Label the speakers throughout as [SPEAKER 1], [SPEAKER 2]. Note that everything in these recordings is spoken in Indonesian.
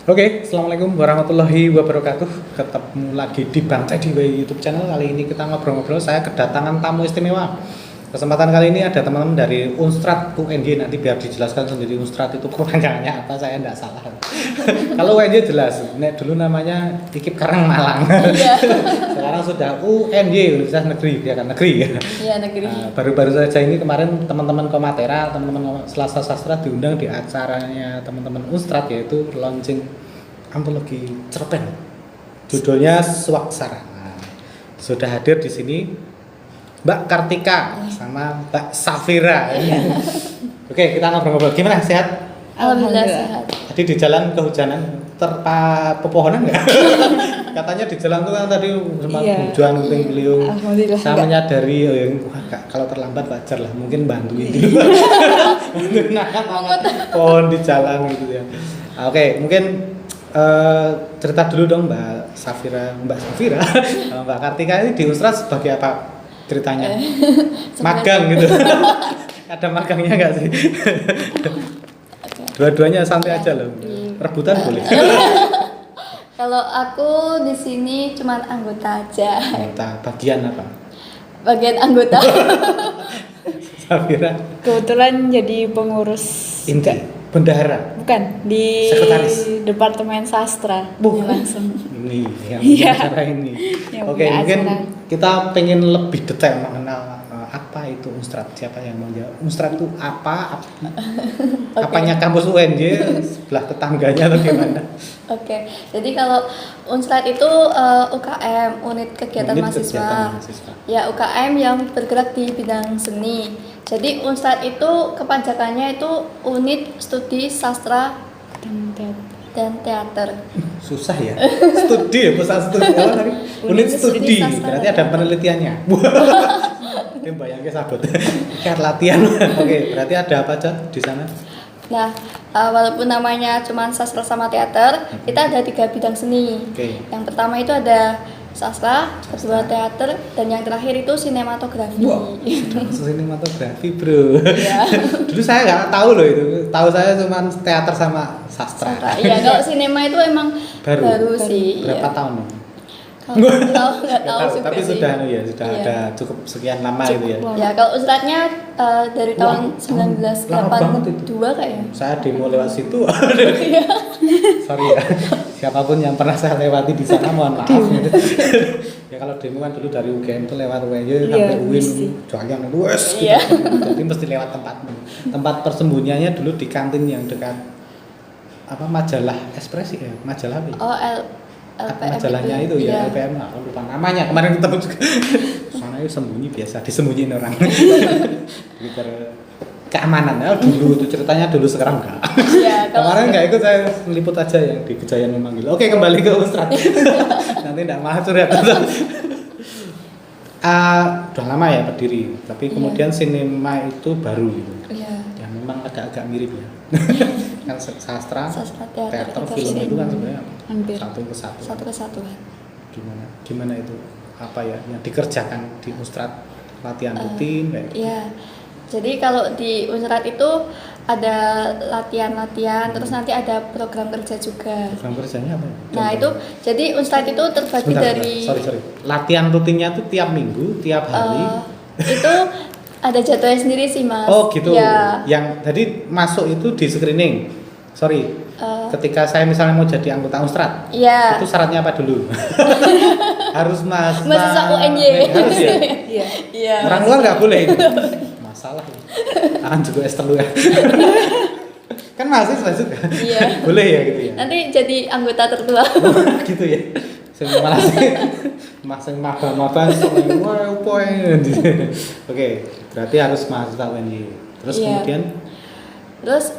[SPEAKER 1] Oke, assalamualaikum warahmatullahi wabarakatuh. Ketemu lagi di Bang Cedi YouTube channel. Kali ini kita ngobrol-ngobrol. Saya kedatangan tamu istimewa. Kesempatan kali ini ada teman-teman dari Unstrad UNY. Nanti biar dijelaskan sendiri Unstrad itu kepanjangannya apa. Saya enggak salah. Kalau UNY jelas. Dulu namanya IKIP Karang Malang.
[SPEAKER 2] Iya.
[SPEAKER 1] Sekarang sudah UNY, Universitas Negeri, ya kan negeri ya.
[SPEAKER 2] Iya, negeri.
[SPEAKER 1] Baru-baru saja ini kemarin teman-teman Komatera, teman-teman Selasa Sastra diundang di acaranya teman-teman Unstrad, yaitu launching antologi cerpen. Judulnya Swaksara. Nah, sudah hadir di sini Mbak Kartika sama Mbak Safira. Oke, kita ngobrol-ngobrol. Gimana, sehat?
[SPEAKER 2] Alhamdulillah sehat.
[SPEAKER 1] Tadi di jalan kehujanan, terpa pepohonan nggak? Katanya di jalan tuh kan tadi sempat hujan beliau.
[SPEAKER 2] Alhamdulillah.
[SPEAKER 1] Saya menyadari kalau terlambat wajar lah, mungkin bantuin dulu. Bantuin pohon di jalan gitu ya. Oke, mungkin cerita dulu dong Mbak Safira sama Mbak Kartika ini di Unstrad sebagai apa ceritanya? Magang gitu. Ada magangnya nggak sih? Dua-duanya santai aja loh. Rebutan boleh.
[SPEAKER 2] Kalau aku di sini cuman anggota aja.
[SPEAKER 1] Anggota bagian apa?
[SPEAKER 2] Bagian anggota.
[SPEAKER 1] Safira.
[SPEAKER 3] Kebetulan jadi pengurus
[SPEAKER 1] Inti, bendahara.
[SPEAKER 3] bukan di
[SPEAKER 1] Sekretaris.
[SPEAKER 3] Departemen Sastra. Langsung.
[SPEAKER 1] Ini yang
[SPEAKER 3] Iya.
[SPEAKER 1] acara ini.
[SPEAKER 3] Yang
[SPEAKER 1] Oke,
[SPEAKER 3] punya
[SPEAKER 1] mungkin
[SPEAKER 3] acara.
[SPEAKER 1] kita pengen lebih detail mengenal apa itu Unstrad. Siapa yang mau jawab? Unstrad itu apa? Apanya kampus UNY, sebelah tetangganya atau gimana?
[SPEAKER 2] Oke. Jadi kalau Unstrad itu UKM, unit kegiatan
[SPEAKER 1] Unit
[SPEAKER 2] mahasiswa.
[SPEAKER 1] kegiatan mahasiswa.
[SPEAKER 2] Ya, UKM yang bergerak di bidang seni. Jadi Unstrad itu kepanjangannya itu Unit Studi Sastra dan Teater.
[SPEAKER 1] Susah ya. Studi ya, pusat studi apa tadi? Unit studi.
[SPEAKER 2] Sastra.
[SPEAKER 1] Berarti ada penelitiannya. Ini bayangnya sabut. Kayak latihan. Oke, berarti ada apa aja di sana?
[SPEAKER 2] Nah, walaupun namanya cuma sastra sama teater, kita ada 3 bidang seni.
[SPEAKER 1] Oke.
[SPEAKER 2] Yang pertama itu ada sastra, kedua teater, dan yang terakhir itu sinematografi.
[SPEAKER 1] Wow, sinematografi bro.
[SPEAKER 2] Iya.
[SPEAKER 1] Dulu saya nggak tahu loh itu. Tahu saya cuma teater sama sastra.
[SPEAKER 2] Iya, kalau sinema itu emang baru sih.
[SPEAKER 1] Berapa
[SPEAKER 2] iya.
[SPEAKER 1] tahun?
[SPEAKER 2] Kalau nggak tahu juga
[SPEAKER 1] Tapi
[SPEAKER 2] sih.
[SPEAKER 1] sudah
[SPEAKER 2] Iya.
[SPEAKER 1] ada cukup sekian lama itu ya.
[SPEAKER 2] Ya, kalau Unstradnya dari tahun
[SPEAKER 1] Lama banget itu.
[SPEAKER 2] 1982 kayaknya.
[SPEAKER 1] Saya demo lewat situ.
[SPEAKER 2] Iya.
[SPEAKER 1] Sorry ya. Siapapun yang pernah saya lewati di sana mohon maaf. Ya kalau demo kan dulu dari UGM itu lewat UNY sampai UIN jalan luas gitu.
[SPEAKER 2] Iya.
[SPEAKER 1] Jadi mesti lewat tempat persembunyiannya dulu di kantin yang dekat apa majalah Ekspresi ya, majalah apa?
[SPEAKER 2] Oh, LPM
[SPEAKER 1] Majalahnya itu ya,
[SPEAKER 2] iya.
[SPEAKER 1] LPM lah, lupa namanya. Kemarin ketemu juga. Sana itu sembunyi biasa, disembunyiin orang. Biar keamanan ya dulu itu ceritanya dulu, sekarang enggak.
[SPEAKER 2] Iya,
[SPEAKER 1] Kemarin enggak ikut, saya meliput aja yang di Kejayaan memanggil. Oke, kembali ke Unstrad. Nanti enggak malah curhat. Udah lama ya berdiri, tapi kemudian sinema itu baru gitu.
[SPEAKER 2] Iya.
[SPEAKER 1] Ya memang agak-agak mirip ya. Kan sastra,
[SPEAKER 2] Teater,
[SPEAKER 1] film itu kan sebenarnya
[SPEAKER 3] Hampir.
[SPEAKER 1] satu kesatuan.
[SPEAKER 2] Satu kesatuan.
[SPEAKER 1] Gimana itu apa ya yang dikerjakan di Unstrad, latihan rutin kayak gitu?
[SPEAKER 2] Iya. Jadi kalau di Unstrad itu ada latihan-latihan, terus nanti ada program kerja juga.
[SPEAKER 1] Program kerjanya apa ya?
[SPEAKER 2] Nah, itu jadi Unstrad itu terbagi dari
[SPEAKER 1] sorry. Latihan rutinnya itu tiap minggu, tiap hari.
[SPEAKER 2] Itu ada jadwalnya sendiri sih, Mas.
[SPEAKER 1] Oh gitu.
[SPEAKER 2] Ya.
[SPEAKER 1] Yang tadi masuk itu di screening. Sorry. Ketika saya misalnya mau jadi anggota Unstrad,
[SPEAKER 2] Iya.
[SPEAKER 1] itu syaratnya apa dulu? Harus
[SPEAKER 2] Mahasiswa UNY.
[SPEAKER 1] Harus ya.
[SPEAKER 3] Iya.
[SPEAKER 2] Iya.
[SPEAKER 1] Orang luar nggak boleh itu. Masalah. Akan juga es telur ya. Kan mahasiswa juga.
[SPEAKER 2] Iya.
[SPEAKER 1] Boleh ya gitu ya.
[SPEAKER 2] Nanti jadi anggota tertua.
[SPEAKER 1] Gitu ya. Saya malah sih masih maba-maba wah poin. Oke, berarti harus mahasiswa UNY. Terus
[SPEAKER 2] Iya.
[SPEAKER 1] kemudian
[SPEAKER 2] Terus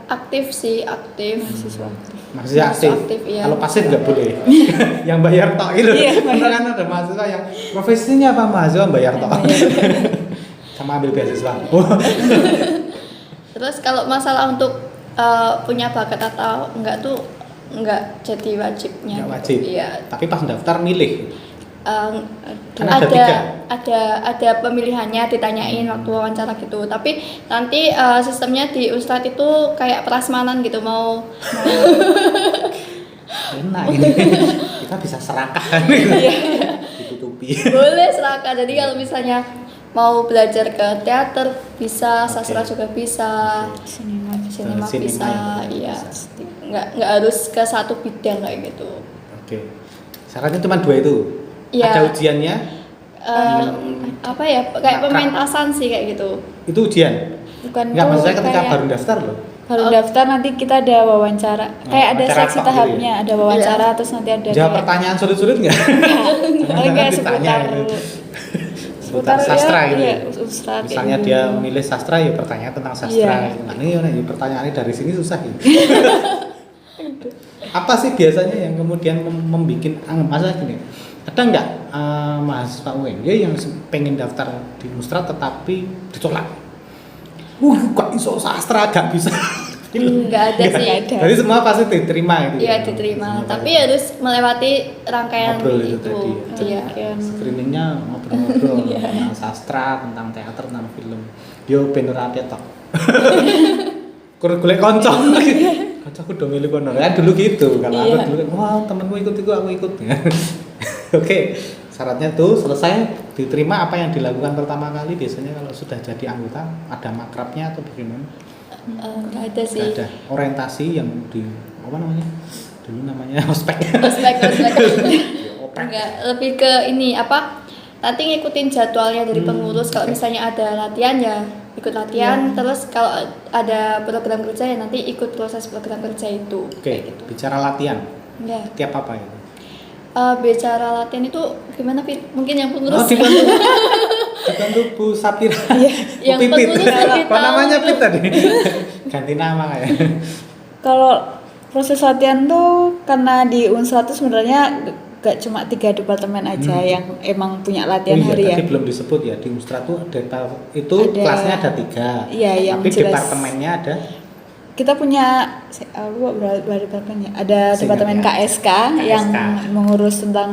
[SPEAKER 2] aktif
[SPEAKER 1] masih aktif.
[SPEAKER 2] iya.
[SPEAKER 1] Kalau pasif nggak boleh. Yang bayar tok itu.
[SPEAKER 3] Iya,
[SPEAKER 1] Karena kan ada mahasiswa yang profesinya apa, mahasiswa bayar tok. Sama ambil beasiswa.
[SPEAKER 2] Terus kalau masalah untuk punya bakat atau enggak tuh enggak jadi wajibnya.
[SPEAKER 1] Nggak wajib.
[SPEAKER 2] Iya.
[SPEAKER 1] Tapi pas daftar milih. Kan ada
[SPEAKER 2] ada pemilihannya, ditanyain waktu wawancara gitu. Tapi nanti sistemnya di Unstrad itu kayak prasmanan gitu, mau
[SPEAKER 1] enak ini. Kita bisa serakah kan. Ditutupi.
[SPEAKER 2] Boleh serakah. Jadi kalau misalnya mau belajar ke teater bisa, sastra juga bisa,
[SPEAKER 3] Sinema.
[SPEAKER 2] sinema
[SPEAKER 1] Sinema
[SPEAKER 2] bisa,
[SPEAKER 1] ya,
[SPEAKER 2] iya.
[SPEAKER 1] bisa.
[SPEAKER 2] Nggak harus ke satu bidang kayak gitu.
[SPEAKER 1] Oke. Syaratnya cuma 2 itu.
[SPEAKER 2] Iya.
[SPEAKER 1] Ada ujiannya.
[SPEAKER 2] Apa ya? Kayak
[SPEAKER 1] Makrab.
[SPEAKER 2] pementasan sih kayak gitu.
[SPEAKER 1] Itu ujian.
[SPEAKER 3] Bukan
[SPEAKER 1] Enggak,
[SPEAKER 3] tuh
[SPEAKER 1] maksudnya ketika
[SPEAKER 3] kayak
[SPEAKER 1] baru daftar loh.
[SPEAKER 3] baru daftar nanti kita ada wawancara. Kayak ada
[SPEAKER 1] wawancara
[SPEAKER 3] seksi
[SPEAKER 1] tok gitu
[SPEAKER 3] tahapnya, ada wawancara
[SPEAKER 2] Iya.
[SPEAKER 3] terus nanti ada
[SPEAKER 1] Jawab
[SPEAKER 3] kayak-
[SPEAKER 1] pertanyaan sulit-sulit enggak?
[SPEAKER 3] Paling kayak
[SPEAKER 1] ditanya
[SPEAKER 3] seputar
[SPEAKER 1] gitu. Seputar sastra
[SPEAKER 3] ya,
[SPEAKER 1] gitu.
[SPEAKER 3] iya,
[SPEAKER 1] ya.
[SPEAKER 3] sastra kayak
[SPEAKER 1] Misalnya
[SPEAKER 3] gitu.
[SPEAKER 1] dia memilih sastra ya bertanya tentang sastra.
[SPEAKER 3] Iya.
[SPEAKER 1] Nah, ini pertanyaannya dari sini susah ya. Apa sih biasanya yang kemudian membuat masa gini? Ada nggak mahasiswa UNY yang pengen daftar di Mustra tetapi ditolak? Gak iso sastra, gak bisa.
[SPEAKER 2] Nggak ada sih.
[SPEAKER 3] Nggak ada.
[SPEAKER 1] Jadi semua pasti diterima gitu.
[SPEAKER 2] Iya
[SPEAKER 1] ya?
[SPEAKER 2] diterima,
[SPEAKER 1] Semua
[SPEAKER 2] tapi
[SPEAKER 1] pasti.
[SPEAKER 2] harus melewati rangkaian
[SPEAKER 1] Ngobrol itu
[SPEAKER 2] itu.
[SPEAKER 1] tadi.
[SPEAKER 2] Iya.
[SPEAKER 1] Screeningnya ngobrol-ngobrol tentang sastra, tentang teater, tentang film. Yo ben ora tok. Kur golek kanca. Kancaku do milih kono. Kan dulu gitu. Kalau aku
[SPEAKER 3] Iya.
[SPEAKER 1] dulu wah temanku ikut itu aku ikut. Oke, syaratnya tuh selesai diterima. Apa yang dilakukan pertama kali biasanya kalau sudah jadi anggota ada makrabnya atau bagaimana?
[SPEAKER 2] Nggak ada sih.
[SPEAKER 1] Nggak ada orientasi yang di apa namanya? Dulu namanya ospek.
[SPEAKER 2] Ospek.
[SPEAKER 1] Oprek.
[SPEAKER 2] Enggak, lebih ke ini apa? Nanti ngikutin jadwalnya dari pengurus. Kalau misalnya ada latihan ya ikut latihan. Terus kalau ada program kerja ya nanti ikut proses program kerja itu.
[SPEAKER 1] Oke,
[SPEAKER 2] Kayak gitu.
[SPEAKER 1] bicara latihan.
[SPEAKER 2] Ya.
[SPEAKER 1] Tiap apa itu?
[SPEAKER 2] Bicara latihan itu gimana Fit? Mungkin yang
[SPEAKER 1] Oh,
[SPEAKER 2] pengurus.
[SPEAKER 1] dibantu Bu Sapira.
[SPEAKER 2] Yang
[SPEAKER 1] Bu Pipit.
[SPEAKER 2] pengurus lebih
[SPEAKER 1] Kok
[SPEAKER 2] tahu
[SPEAKER 1] namanya
[SPEAKER 2] itu.
[SPEAKER 1] Pit tadi? Ganti nama kayak.
[SPEAKER 3] Kalau proses latihan tuh karena di Unsra tuh sebenarnya gak cuma 3 departemen aja yang emang punya latihan
[SPEAKER 1] Oh iya,
[SPEAKER 3] harian.
[SPEAKER 1] tadi belum disebut ya di Unstra tuh itu
[SPEAKER 3] Ada-
[SPEAKER 1] kelasnya ada 3.
[SPEAKER 3] Iya, yang
[SPEAKER 1] Tapi
[SPEAKER 3] jelas.
[SPEAKER 1] departemennya ada
[SPEAKER 3] Kita punya berapa departemen ya? Ada
[SPEAKER 1] Seingat
[SPEAKER 3] departemen
[SPEAKER 1] ya.
[SPEAKER 3] KSK yang
[SPEAKER 1] KSK.
[SPEAKER 3] mengurus tentang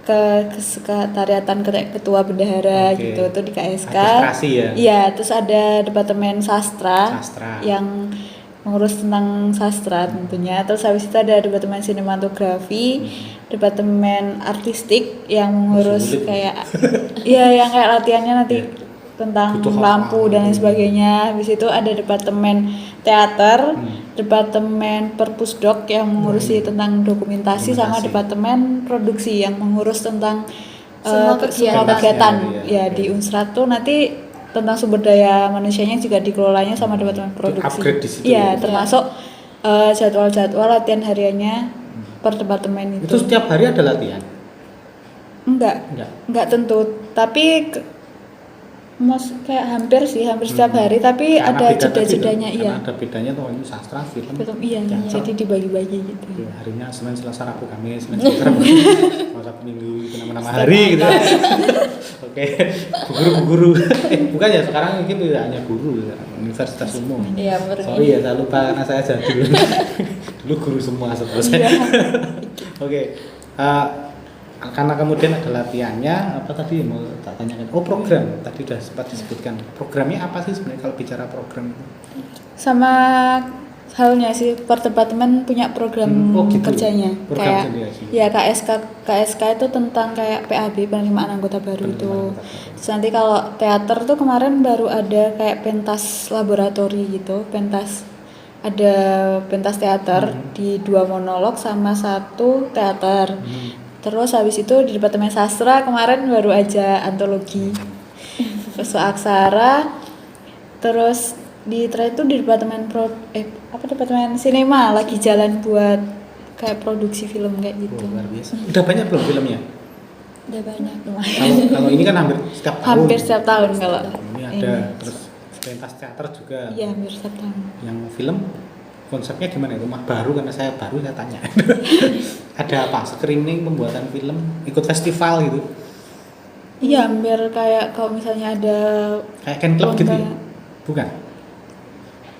[SPEAKER 3] kesekretariatan ketua bendahara
[SPEAKER 1] Oke.
[SPEAKER 3] gitu itu di KSK.
[SPEAKER 1] Administrasi ya?
[SPEAKER 3] Iya, terus ada departemen sastra,
[SPEAKER 1] Sastra.
[SPEAKER 3] yang mengurus tentang sastra tentunya. Terus habis itu ada departemen sinematografi, departemen artistik yang mengurus
[SPEAKER 1] Sulit.
[SPEAKER 3] kayak iya yang kayak latihannya nanti
[SPEAKER 1] Iya.
[SPEAKER 3] tentang
[SPEAKER 1] Butuh
[SPEAKER 3] lampu
[SPEAKER 1] apa,
[SPEAKER 3] dan lain
[SPEAKER 1] gitu.
[SPEAKER 3] sebagainya. Habis itu ada departemen teater,
[SPEAKER 1] Hmm.
[SPEAKER 3] departemen perpusdok yang mengurusi tentang dokumentasi, sama
[SPEAKER 1] Dokumentasi.
[SPEAKER 3] departemen produksi yang mengurus tentang
[SPEAKER 2] Semua
[SPEAKER 3] semua
[SPEAKER 2] kegiatan.
[SPEAKER 3] kegiatan.
[SPEAKER 1] Iya,
[SPEAKER 3] Ya
[SPEAKER 1] iya.
[SPEAKER 3] di Unsra tuh nanti tentang sumber daya manusianya juga dikelolanya sama departemen produksi.
[SPEAKER 1] upgrade di situ
[SPEAKER 3] Iya,
[SPEAKER 1] ya.
[SPEAKER 3] termasuk jadwal-jadwal latihan hariannya per departemen
[SPEAKER 1] itu setiap hari ada latihan.
[SPEAKER 3] enggak
[SPEAKER 1] Enggak.
[SPEAKER 3] tentu, tapi kayak hampir setiap hari, tapi
[SPEAKER 1] Karena
[SPEAKER 3] ada
[SPEAKER 1] beda tadi
[SPEAKER 3] jeda-jedanya.
[SPEAKER 1] tuh,
[SPEAKER 3] Iya.
[SPEAKER 1] karena ada bedanya tuh ini sastra, film.
[SPEAKER 3] Iya,
[SPEAKER 1] teater.
[SPEAKER 3] jadi dibagi-bagi gitu.
[SPEAKER 1] Oke, harinya Senin, Selasa, Rabu, Kamis, Senin, Selasa, Rabu, Selasa, Minggu, itu nama-nama hari gitu. Oke, guru-guru. Bukan ya, sekarang mungkin tidak hanya guru ya, universitas umum.
[SPEAKER 2] Iya, benar.
[SPEAKER 1] Sorry ya, saya lupa karena saya jadul. Dulu guru semua selesai. Oke, karena kemudian ada latihannya, apa tadi mau tak tanyakan? Oh, program, tadi sudah sempat disebutkan. Programnya apa sih sebenarnya kalau bicara program itu?
[SPEAKER 3] Sama halnya sih, per departemen punya program
[SPEAKER 1] Oh, gitu.
[SPEAKER 3] kerjanya.
[SPEAKER 1] Program
[SPEAKER 3] Kayak
[SPEAKER 1] sendiri sih.
[SPEAKER 3] ya KSK itu tentang kayak PAB, penerimaan anggota baru itu.
[SPEAKER 1] Penerimaan anggota baru.
[SPEAKER 3] Terus nanti kalau teater tuh kemarin baru ada kayak pentas laboratori gitu, ada pentas teater di 2 monolog sama 1 teater. Terus habis itu di departemen sastra kemarin baru aja antologi. Terus aksara, terus di terakhir itu di departemen departemen sinema lagi jalan buat kayak produksi film kayak gitu.
[SPEAKER 1] Oh, luar biasa. Udah banyak belum filmnya?
[SPEAKER 2] Udah banyak.
[SPEAKER 1] Kalau ini kan hampir setiap tahun.
[SPEAKER 3] Hampir setiap tahun kalau
[SPEAKER 1] Ini ada terus pentas teater juga.
[SPEAKER 3] Iya, hampir setiap tahun.
[SPEAKER 1] Yang film konsepnya gimana? Rumah baru karena saya baru saya tanya. Ada apa? Screening pembuatan film, ikut festival gitu.
[SPEAKER 3] Iya, hampir kayak kalau misalnya ada
[SPEAKER 1] Kayak Ken Club gitu ya?
[SPEAKER 3] lomba
[SPEAKER 1] Bukan.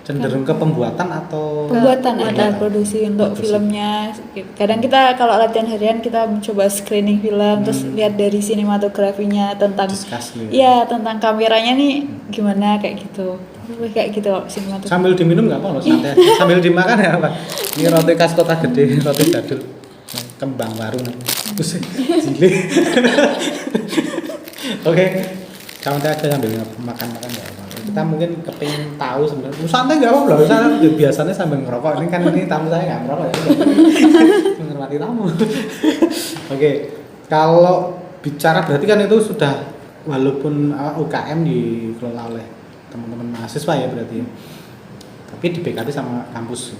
[SPEAKER 1] Cenderung ke pembuatan atau
[SPEAKER 3] pembuatan ada
[SPEAKER 1] Pembuatan.
[SPEAKER 3] produksi untuk
[SPEAKER 1] Produksi.
[SPEAKER 3] filmnya. Kadang kita kalau latihan harian kita mencoba screening film, terus lihat dari sinematografinya tentang
[SPEAKER 1] discuss gitu.
[SPEAKER 3] iya tentang kameranya nih gimana kayak gitu. kayak gitu sinematografi.
[SPEAKER 1] Sambil diminum nggak apa loh, santai aja. Sambil dimakan ya apa? Ini roti khas kota gede, roti jadul, kembang warung. Terus jile. Oke, santai aja sambil makan-makan ya. Kita mungkin kepingin tahu sebenarnya. Santai nggak apa-apa loh. Saya biasanya sambil ngerokok. Ini kan ini tamu saya nggak ngerokok ya. Menghormati tamu. Oke, kalau bicara berarti kan itu sudah walaupun UKM dikelola oleh teman-teman mahasiswa ya berarti ya. Tapi di BKT sama kampus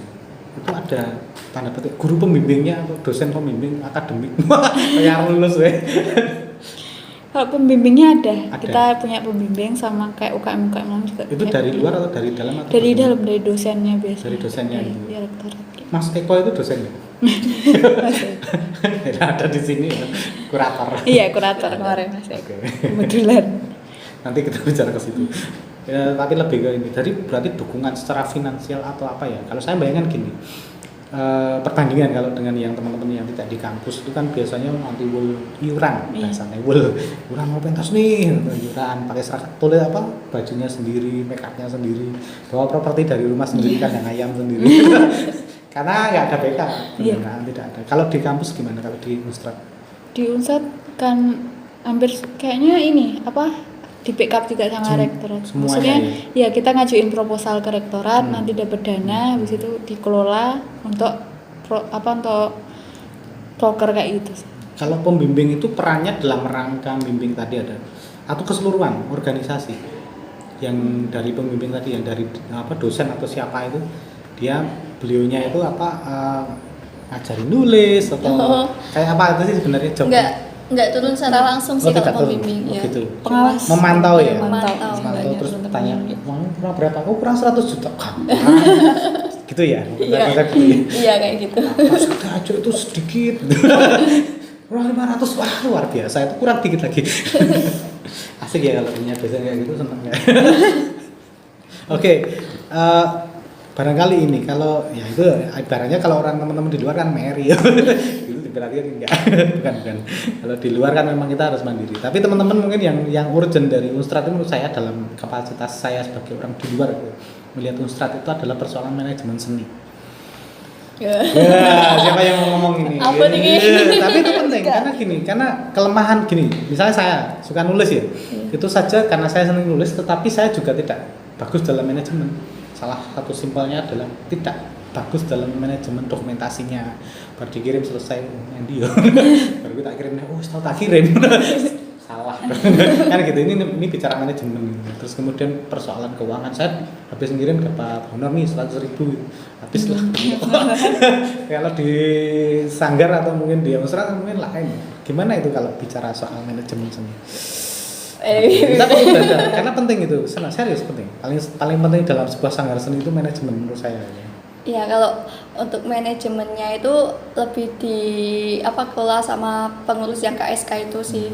[SPEAKER 1] itu ada tanda petik guru pembimbingnya atau dosen pembimbing akademik kayak lulus ya.
[SPEAKER 3] Kalau pembimbingnya ada.
[SPEAKER 1] Ada.
[SPEAKER 3] Kita punya pembimbing sama kayak UKM lain juga.
[SPEAKER 1] Itu dari luar atau dari dalam atau
[SPEAKER 3] Dari
[SPEAKER 1] bagaimana?
[SPEAKER 3] dalam, dari dosennya biasanya.
[SPEAKER 1] Dari dosennya
[SPEAKER 3] Iya,
[SPEAKER 1] itu.
[SPEAKER 3] iya, rektorat.
[SPEAKER 1] Mas Eko itu dosen ya? Ada di sini ya, kurator.
[SPEAKER 3] Iya, kurator kemarin Mas Eko.
[SPEAKER 1] Oke.
[SPEAKER 3] Kebetulan.
[SPEAKER 1] Nanti kita bicara ke situ. Ya, tapi lebih ke ini. Jadi berarti dukungan secara finansial atau apa ya? Kalau saya bayangkan gini, perbandingan kalau dengan yang teman-teman yang tidak di kampus itu kan biasanya nanti iuran,
[SPEAKER 3] Iya.
[SPEAKER 1] biasanya iuran mau pentas nih, iuran pakai seragam tulis apa bajunya sendiri, make upnya sendiri, bawa properti dari rumah sendiri kan yang ayam sendiri. Karena nggak ada BK,
[SPEAKER 3] Iya.
[SPEAKER 1] tidak ada. Kalau di kampus gimana? Kalau di Unstrad?
[SPEAKER 3] Di Unsat kan hampir kayaknya ini apa di backup juga sama rektorat.
[SPEAKER 1] Semuanya
[SPEAKER 3] Maksudnya ya kita ngajuin proposal ke rektorat, nanti dapat dana, habis itu dikelola untuk untuk proker kayak gitu.
[SPEAKER 1] Kalau pembimbing itu perannya dalam rangka bimbing tadi ada atau keseluruhan organisasi yang dari pembimbing tadi yang dari apa dosen atau siapa itu dia beliaunya itu apa ngajarin nulis atau kayak apa itu sih sebenarnya job
[SPEAKER 2] Enggak turun secara langsung sih
[SPEAKER 1] tidak
[SPEAKER 2] kalau
[SPEAKER 1] turun.
[SPEAKER 2] pembimbing
[SPEAKER 1] Oh,
[SPEAKER 2] ya.
[SPEAKER 1] gitu.
[SPEAKER 3] Pengawas.
[SPEAKER 1] Memantau ya?
[SPEAKER 2] Memantau.
[SPEAKER 1] Memantau terus
[SPEAKER 3] Bener-bener.
[SPEAKER 1] tanya uang kurang berapa? Oh kurang 100 juta. Gitu ya?
[SPEAKER 2] Iya.
[SPEAKER 1] Gitu ya?
[SPEAKER 2] Iya kayak gitu.
[SPEAKER 1] Pas aja itu sedikit. Kurang 500, wah luar biasa, itu kurang dikit lagi. Asik ya kalau punya dosen kayak gitu, seneng ya. Oke, barangkali ini kalau ya itu ibaratnya kalau orang teman-teman di luar kan merry ya. Itu berarti enggak. bukan. Kalau di luar kan memang kita harus mandiri. Tapi teman-teman mungkin yang urgent dari Unstrad itu menurut saya dalam kapasitas saya sebagai orang di luar gitu, melihat Unstrad itu adalah persoalan manajemen seni. Ya, siapa yang mau ngomong ini?
[SPEAKER 2] Apa nih?
[SPEAKER 1] Tapi itu penting karena gini, karena kelemahan gini. Misalnya saya suka nulis ya, itu saja karena saya senang nulis, tetapi saya juga tidak bagus dalam manajemen. Salah satu simpelnya adalah tidak bagus dalam manajemen dokumentasinya. Baru dikirim selesai nanti ya. Baru kita kirim, oh tahu tak kirim. Salah kan gitu, ini bicara manajemen. Terus kemudian persoalan keuangan, saya habis ngirim dapat honor nih 100.000 habis lah. Kalau di Sanggar atau mungkin di Unstrad mungkin lain. Gimana itu kalau bicara soal manajemen seni? Kita perlu belajar karena penting itu, serius penting. Paling penting dalam sebuah sanggar seni itu manajemen menurut saya.
[SPEAKER 2] Ya kalau untuk manajemennya itu lebih kelola sama pengurus yang KSK itu sih.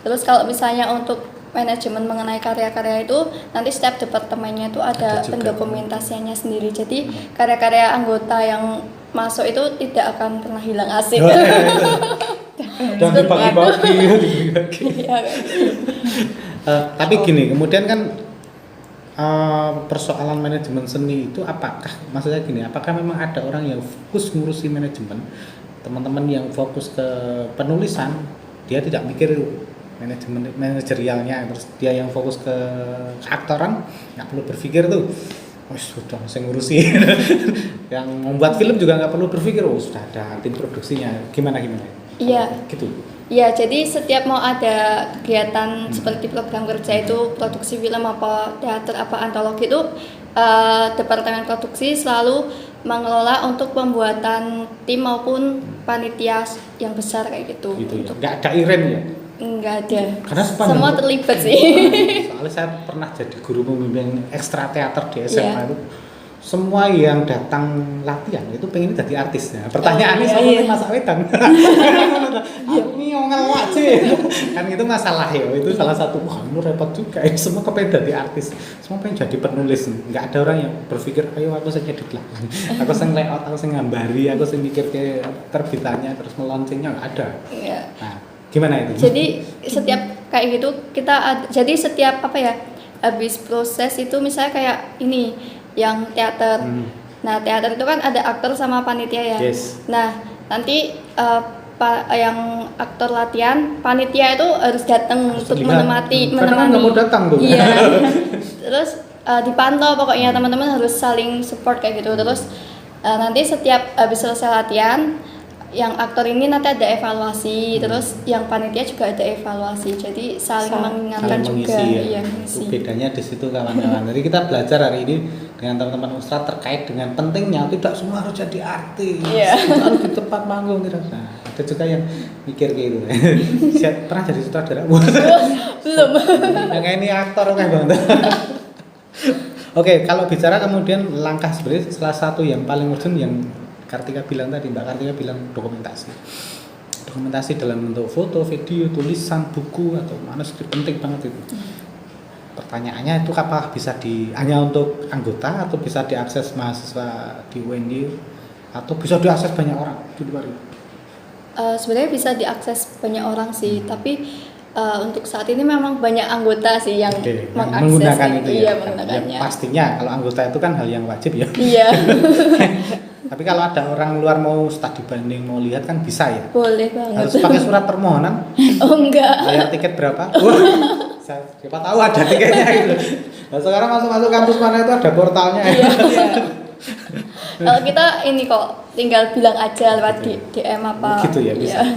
[SPEAKER 2] Terus kalau misalnya untuk manajemen mengenai karya-karya itu nanti setiap departemennya itu ada pendokumentasiannya sendiri. Jadi karya-karya anggota yang masuk itu tidak akan pernah hilang asik.
[SPEAKER 1] Dan dibagi-bagi.
[SPEAKER 2] Iya,
[SPEAKER 1] Tapi gini, kemudian kan persoalan manajemen seni itu apakah maksudnya gini, apakah memang ada orang yang fokus ngurusi manajemen, teman-teman yang fokus ke penulisan dia tidak mikir manajemen manajerialnya, terus dia yang fokus ke aktoran nggak perlu berpikir tuh, oh sudah saya ngurusi. Yang membuat film juga nggak perlu berpikir, oh sudah ada tim produksinya, gimana
[SPEAKER 2] Iya.
[SPEAKER 1] gitu.
[SPEAKER 2] Ya, jadi setiap mau ada kegiatan seperti program kerja itu produksi film apa teater apa antologi itu departemen produksi selalu mengelola untuk pembuatan tim maupun panitia yang besar kayak gitu.
[SPEAKER 1] Gitu ya. Nggak ada iren ya?
[SPEAKER 2] Enggak ada.
[SPEAKER 1] Karena sepanjang
[SPEAKER 2] Semua terlibat sih.
[SPEAKER 1] Soalnya saya pernah jadi guru pembimbing ekstra teater di SMA
[SPEAKER 2] Iya.
[SPEAKER 1] itu. Semua yang datang latihan itu pengen jadi artis ya. Pertanyaannya
[SPEAKER 3] iya,
[SPEAKER 1] sama
[SPEAKER 3] iya.
[SPEAKER 1] Mas Wedan. Aku ini ngelak sih. Kan itu masalah ya. Itu salah satu wah ini repot juga. Semua kepengen jadi artis. Semua pengen jadi penulis. Enggak ada orang yang berpikir ayo aku saya edit lah. Aku saya layout, aku saya ngambari, aku saya mikir ke terbitannya terus meluncingnya enggak ada.
[SPEAKER 2] Iya.
[SPEAKER 1] Nah, gimana itu?
[SPEAKER 2] Jadi setiap kayak gitu jadi setiap habis proses itu misalnya kayak ini yang teater. Nah, teater itu kan ada aktor sama panitia ya.
[SPEAKER 1] Yes.
[SPEAKER 2] Nah, nanti yang aktor latihan, panitia itu harus datang untuk
[SPEAKER 1] terlihat.
[SPEAKER 2] menemani.
[SPEAKER 1] Kadang kan nggak mau datang tuh.
[SPEAKER 2] Iya. Terus dipantau pokoknya teman-teman harus saling support kayak gitu. Terus nanti setiap habis selesai latihan, yang aktor ini nanti ada evaluasi, terus yang panitia juga ada evaluasi. Jadi saling mengingatkan
[SPEAKER 1] Saling
[SPEAKER 2] juga.
[SPEAKER 1] mengisi, ya.
[SPEAKER 2] Iya,
[SPEAKER 1] Itu
[SPEAKER 2] mengisi.
[SPEAKER 1] bedanya di situ kawan-kawan. Jadi kita belajar hari ini dengan teman-teman Ustadz terkait dengan pentingnya tidak semua harus jadi artis,
[SPEAKER 2] Iya.
[SPEAKER 1] harus di tempat manggung tidak. Nah, ada juga yang mikir kayak gitu. Siap pernah jadi sutradara?
[SPEAKER 2] Belum.
[SPEAKER 1] Yang ini aktor kan banget. Oke, kalau bicara kemudian langkah sebenarnya salah satu yang paling urgent yang Kartika bilang tadi, Mbak Kartika bilang dokumentasi. Dokumentasi dalam bentuk foto, video, tulisan, buku atau manuskrip penting banget itu. Pertanyaannya itu apakah bisa hanya untuk anggota atau bisa diakses mahasiswa di UNY atau bisa diakses banyak orang di luar itu?
[SPEAKER 2] Sebenarnya bisa diakses banyak orang sih, tapi untuk saat ini memang banyak anggota sih yang mengakses
[SPEAKER 1] menggunakan itu
[SPEAKER 2] iya,
[SPEAKER 1] ya.
[SPEAKER 2] menggunakannya.
[SPEAKER 1] Ya, pastinya kalau anggota itu kan hal yang wajib ya.
[SPEAKER 2] Iya.
[SPEAKER 1] Tapi kalau ada orang luar mau studi banding mau lihat kan bisa ya.
[SPEAKER 2] Boleh banget.
[SPEAKER 1] Harus pakai surat permohonan.
[SPEAKER 2] Oh enggak.
[SPEAKER 1] Bayar tiket berapa? Wah, siapa tahu ada tiketnya gitu. Nah, sekarang masuk kampus mana itu ada portalnya.
[SPEAKER 2] Iya. Kalau kita ini kok tinggal bilang aja lewat DM apa.
[SPEAKER 1] Gitu ya bisa.
[SPEAKER 2] Iya.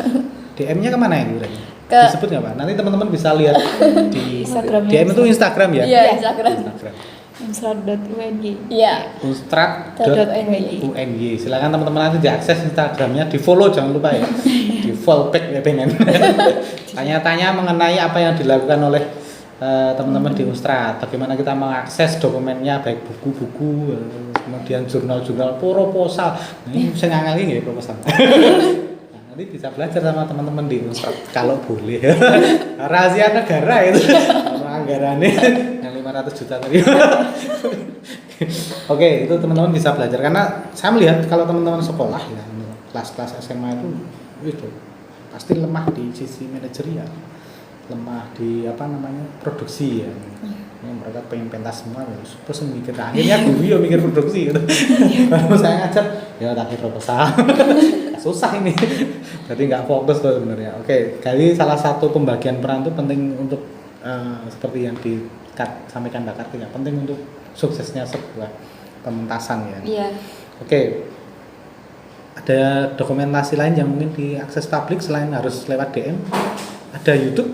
[SPEAKER 1] DM-nya kemana ya Bro?
[SPEAKER 2] Ke-
[SPEAKER 1] Disebut nggak Pak? Nanti teman-teman bisa lihat di
[SPEAKER 3] Instagramnya.
[SPEAKER 1] DM itu Instagram ya?
[SPEAKER 2] Iya, Instagram.
[SPEAKER 3] Unsrat.uny.
[SPEAKER 2] Iya.
[SPEAKER 1] Unstrad.uny. Silakan teman-teman nanti diakses Instagramnya, di follow jangan lupa ya, di follow back ya pengen. Tanya-tanya mengenai apa yang dilakukan oleh teman-teman di Unstrad, bagaimana kita mengakses dokumennya baik buku-buku, kemudian jurnal-jurnal, proposal. Nah, ini saya ngangali nggak ya proposal. Nah, nanti bisa belajar sama teman-teman di Unstrad kalau boleh. Rahasia negara itu. Anggarannya yang 500 juta tadi. Oke, itu teman-teman bisa belajar karena saya melihat kalau teman-teman sekolah ya, kelas-kelas SMA itu pasti lemah di sisi manajerial, lemah di produksi ya. Mereka pengen pentas semua terus mikir akhirnya gue ya mikir produksi gitu. Kalau saya ngajar ya tapi proposal. Susah ini. Berarti nggak fokus tuh sebenarnya. Oke, kali salah satu pembagian peran itu penting untuk seperti yang disampaikan Mbak Kartika, penting untuk suksesnya sebuah pementasan ya.
[SPEAKER 2] Iya.
[SPEAKER 1] Oke. Ada dokumentasi lain yang mungkin diakses publik selain harus lewat DM? Ada YouTube?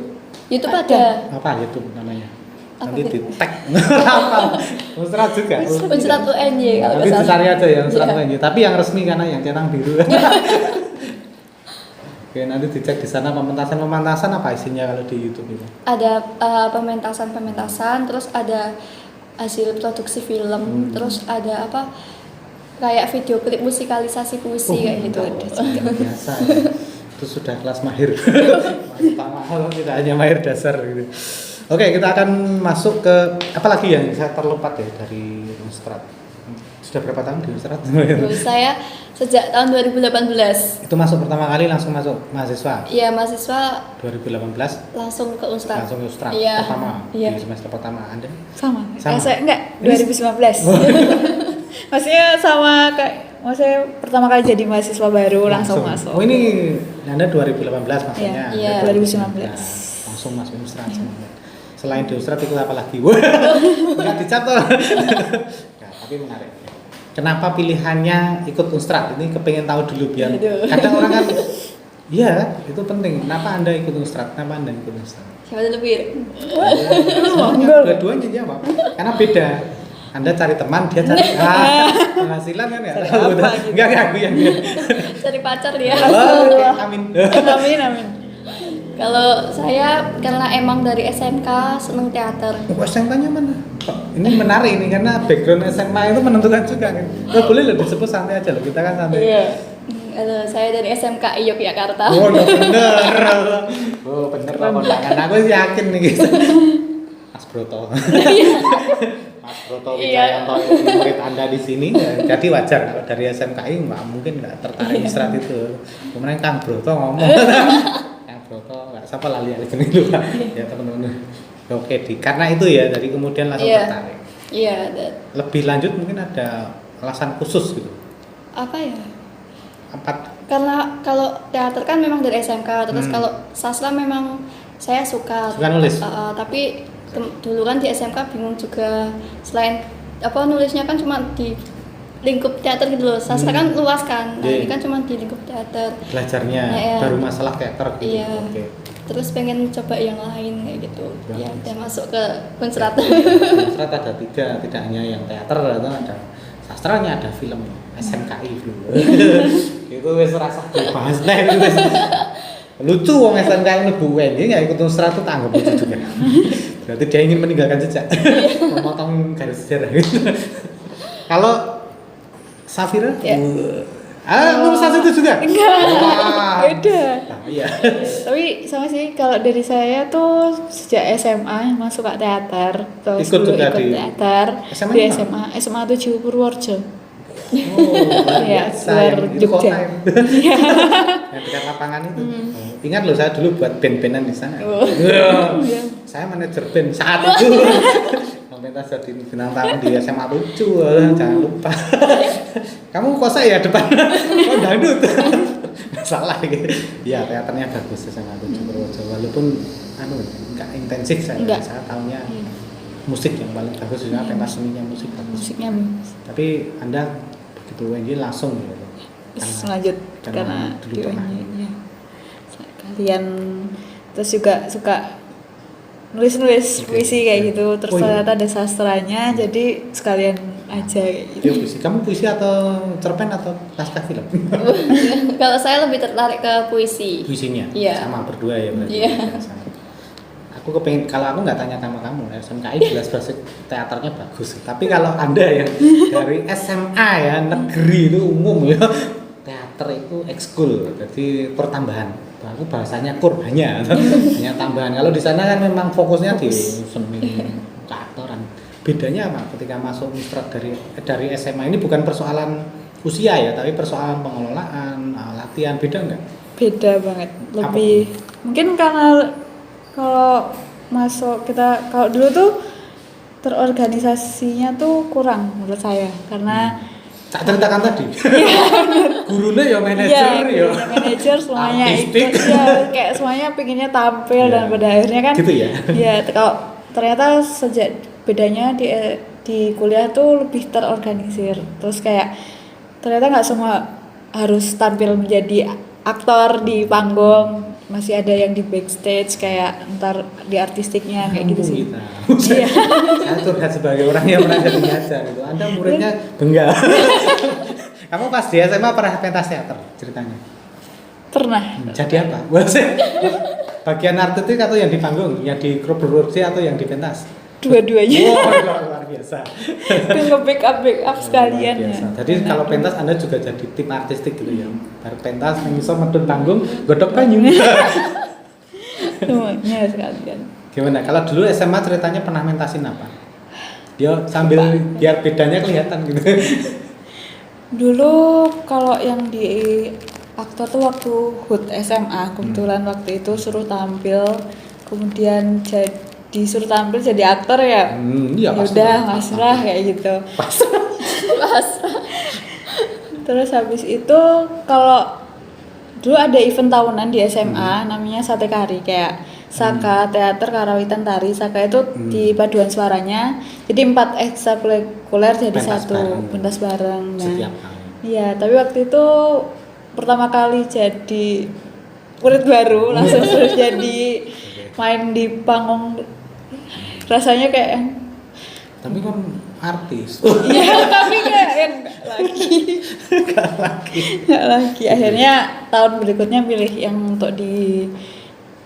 [SPEAKER 2] YouTube ada.
[SPEAKER 1] Apa YouTube namanya?
[SPEAKER 2] Apa
[SPEAKER 1] Nanti
[SPEAKER 2] gitu?
[SPEAKER 1] di tag. Apa? Unstrad juga.
[SPEAKER 2] Unstrad UNY kalau
[SPEAKER 1] Nanti
[SPEAKER 2] nggak salah.
[SPEAKER 1] dicari aja ya Unstrad
[SPEAKER 2] Iya.
[SPEAKER 1] UNY. Tapi yang resmi karena yang centang biru. Oke, nanti dicek di sana pementasan apa isinya kalau di YouTube itu.
[SPEAKER 2] Ada pementasan, terus ada hasil produksi film, terus ada kayak video klip musikalisasi puisi kayak gitu.
[SPEAKER 1] Biasa ya. Itu sudah kelas mahir. Mahal tidak hanya mahir dasar gitu. Oke, kita akan masuk ke apa lagi yang saya terlompat ya dari Unstrad. Sudah berapa tahun di Unstrad?
[SPEAKER 2] Terus saya sejak tahun 2018.
[SPEAKER 1] Itu masuk pertama kali langsung masuk mahasiswa.
[SPEAKER 2] Iya, mahasiswa
[SPEAKER 1] 2018
[SPEAKER 2] langsung ke Unstrad.
[SPEAKER 1] langsung ke Unstrad
[SPEAKER 2] Iya.
[SPEAKER 1] pertama
[SPEAKER 2] Iya.
[SPEAKER 1] di semester pertama Anda.
[SPEAKER 3] Sama.
[SPEAKER 1] Sama.
[SPEAKER 3] Saya enggak 2019. Maksudnya maksudnya pertama kali jadi mahasiswa baru langsung masuk.
[SPEAKER 1] Oh, ini Anda 2018 maksudnya.
[SPEAKER 3] Iya,
[SPEAKER 1] Anda
[SPEAKER 3] 2019.
[SPEAKER 1] Langsung masuk Unstrad semuanya. Selain di Unstrad itu apa lagi? Wah, enggak dicatat. Nah, tapi menarik. Kenapa pilihannya ikut Unstrad? Ini kepengen tahu dulu biar
[SPEAKER 2] Aduh.
[SPEAKER 1] kadang orang kan iya, itu penting. Kenapa Anda ikut Unstrad? Kenapa Anda ikut Unstrad?
[SPEAKER 2] Siapa dulu Bir?
[SPEAKER 1] Semuanya dua-duanya jawab. Karena beda. Anda cari teman, dia cari penghasilan kan ya? Enggak aku yang dia.
[SPEAKER 2] Cari pacar dia.
[SPEAKER 1] Oke, amin.
[SPEAKER 3] Amin.
[SPEAKER 2] Kalau saya karena emang dari SMK seneng teater.
[SPEAKER 1] SMK-nya mana? Ini menarik nih karena background SMA itu menentukan juga kan. Boleh loh disebut santai aja loh, kita kan santai.
[SPEAKER 2] Iya. Kalau saya dari SMK Yogyakarta.
[SPEAKER 1] Oh, ya bener. Oh, bener Pak kondangan. Aku sih yakin nih guys. Mas Broto. Mas Broto Wijayanto ini murid Anda di sini. Jadi wajar kalau dari SMKI mungkin nggak tertarik Unstrad itu. Kemudian Kang Broto ngomong. Kang Broto nggak siapa lali jeneng itu Pak. Ya teman-teman. Oke, karena itu ya, dari kemudian langsung
[SPEAKER 2] Iya.
[SPEAKER 1] tertarik.
[SPEAKER 2] Iya,
[SPEAKER 1] Lebih lanjut mungkin ada alasan khusus gitu.
[SPEAKER 2] apa ya?
[SPEAKER 1] Apa?
[SPEAKER 2] Karena kalau teater kan memang dari SMK, terus
[SPEAKER 1] Hmm.
[SPEAKER 2] kalau sastra memang saya suka.
[SPEAKER 1] Suka nulis?
[SPEAKER 2] Tapi dulu kan di SMK bingung juga, selain apa nulisnya kan cuma di lingkup teater gitu loh. Sastra kan luas kan. Nah,
[SPEAKER 1] Iya.
[SPEAKER 2] ini kan cuma di lingkup teater.
[SPEAKER 1] Belajarnya
[SPEAKER 2] Iya.
[SPEAKER 1] baru masalah teater gitu.
[SPEAKER 2] Iya.
[SPEAKER 1] Oke.
[SPEAKER 2] Terus pengen coba yang lain kayak gitu.
[SPEAKER 1] Ya.
[SPEAKER 2] Ya, udah masuk ke Unsrat.
[SPEAKER 1] Sastra ada 3, tidak hanya yang teater, ada sastranya, ada film SMKI dulu. Itu wis rasa dibahas nah itu wis. Lucu wong SMKI mlebu UNY enggak ikut Unsra tuh tanggap lucu juga. Berarti dia ingin meninggalkan jejak. Memotong garis sejarah gitu. Kalau Safira?
[SPEAKER 2] Ya.
[SPEAKER 1] Lulusan itu juga?
[SPEAKER 3] Enggak.
[SPEAKER 1] Wah.
[SPEAKER 3] Beda.
[SPEAKER 1] Nah, iya.
[SPEAKER 3] Tapi sama sih kalau dari saya tuh sejak SMA emang suka teater, terus
[SPEAKER 1] Ikut
[SPEAKER 3] dulu
[SPEAKER 1] juga
[SPEAKER 3] ikut
[SPEAKER 1] di
[SPEAKER 3] teater
[SPEAKER 1] SMA
[SPEAKER 3] di
[SPEAKER 1] apa?
[SPEAKER 3] SMA 7 Purworejo.
[SPEAKER 1] Oh, luar
[SPEAKER 3] Iya,
[SPEAKER 1] biasa.
[SPEAKER 3] luar
[SPEAKER 1] Yang itu kota
[SPEAKER 3] Jogja.
[SPEAKER 1] yang dekat lapangan itu. Oh, ingat loh, saya dulu buat band-bandan di sana.
[SPEAKER 3] Oh.
[SPEAKER 1] Iya. Saya manajer band saat itu. Pemerintah jadi bintang tamu di SMA 7, jangan lupa. Kamu kosa ya depan? Oh dangdut. Salah gitu. Ya teaternya bagus SMA 7 Purworejo. Walaupun enggak intensif saya.
[SPEAKER 3] Enggak.
[SPEAKER 1] Saya tahunya
[SPEAKER 3] Iya.
[SPEAKER 1] musik yang paling bagus, juga pentas seninya musik bagus.
[SPEAKER 3] Musiknya
[SPEAKER 1] Tapi Anda begitu UNJ langsung gitu.
[SPEAKER 3] terus lanjut karena
[SPEAKER 1] dulu
[SPEAKER 3] di
[SPEAKER 1] pernah.
[SPEAKER 3] UNY, ya. Kalian terus juga suka nulis
[SPEAKER 1] Oke.
[SPEAKER 3] puisi kayak gitu, terus
[SPEAKER 1] Oh, iya.
[SPEAKER 3] ternyata ada sastranya, jadi sekalian aja kayak gitu.
[SPEAKER 1] Dia puisi. Kamu puisi atau cerpen atau naskah film?
[SPEAKER 2] Kalau saya lebih tertarik ke puisi.
[SPEAKER 1] Puisinya.
[SPEAKER 2] Iya.
[SPEAKER 1] Sama berdua ya berarti.
[SPEAKER 2] Iya.
[SPEAKER 1] Sama. Aku kepengen, kalau aku nggak tanya sama kamu, SMKI jelas pasti teaternya bagus. Tapi kalau Anda yang dari SMA ya, negeri itu umum ya, teater itu ekskul, jadi pertambahan. Aku bahasanya hanya tambahan. Kalau di sana kan memang fokusnya di seni keaktoran. Bedanya apa ketika masuk Unsrat dari SMA ini? Bukan persoalan usia ya, tapi persoalan pengelolaan, latihan, beda nggak?
[SPEAKER 3] Beda banget, lebih mungkin karena kalau masuk kita, kalau dulu tuh terorganisasinya tuh kurang menurut saya, karena
[SPEAKER 1] Tak ceritakan tadi. Gurunya ya manajer
[SPEAKER 3] iya,
[SPEAKER 1] ya.
[SPEAKER 3] gurunya manajer semuanya
[SPEAKER 1] Artistik.
[SPEAKER 3] ikut ya, kayak semuanya pengennya tampil
[SPEAKER 1] Iya.
[SPEAKER 3] dan pada akhirnya kan
[SPEAKER 1] Gitu ya.
[SPEAKER 3] ya kalau ternyata sejak bedanya di kuliah tuh lebih terorganisir, terus kayak ternyata nggak semua harus tampil menjadi aktor di panggung, masih ada yang di backstage kayak ntar di artistiknya kayak gitu sih.
[SPEAKER 1] Iya. Saya curhat sebagai orang yang pernah jadi ngajar gitu. Anda muridnya benggal. Kamu pas di SMA pernah pentas teater ceritanya?
[SPEAKER 3] Pernah.
[SPEAKER 1] Jadi apa? Bagian artistik atau yang di panggung, yang di produksi atau yang di pentas?
[SPEAKER 3] Dua-duanya.
[SPEAKER 1] Wow, luar biasa.
[SPEAKER 3] Itu backup sekalian
[SPEAKER 1] Luar
[SPEAKER 3] ya.
[SPEAKER 1] biasa. Jadi kalau pentas Anda juga jadi tim artistik gitu ya. Baru pentas mengisor medun panggung, godok banyu.
[SPEAKER 3] Semuanya sekalian.
[SPEAKER 1] Gimana? Kalau dulu SMA ceritanya pernah mentasin apa? Dia sambil biar bedanya kelihatan gitu.
[SPEAKER 3] Dulu kalau yang di aktor tuh waktu HUT SMA, kebetulan waktu itu suruh tampil, kemudian disuruh tampil jadi aktor ya.
[SPEAKER 1] Iya
[SPEAKER 3] Ya
[SPEAKER 1] pasti.
[SPEAKER 3] udah pasrah kayak gitu.
[SPEAKER 2] Pasrah.
[SPEAKER 3] Terus habis itu kalau dulu ada event tahunan di SMA namanya Sate Kari, kayak Saka, teater, karawitan, tari. Saka itu di paduan suaranya. Jadi 4 ekstrakurikuler jadi
[SPEAKER 1] Pentas
[SPEAKER 3] satu
[SPEAKER 1] bareng.
[SPEAKER 3] pentas bareng. Nah,
[SPEAKER 1] Setiap kali.
[SPEAKER 3] iya, tapi waktu itu pertama kali jadi murid baru, langsung terus jadi main di panggung. Rasanya kayak
[SPEAKER 1] Tapi kan artis.
[SPEAKER 3] iya, tapi kayak yang enggak lagi. Akhirnya tahun berikutnya pilih yang untuk di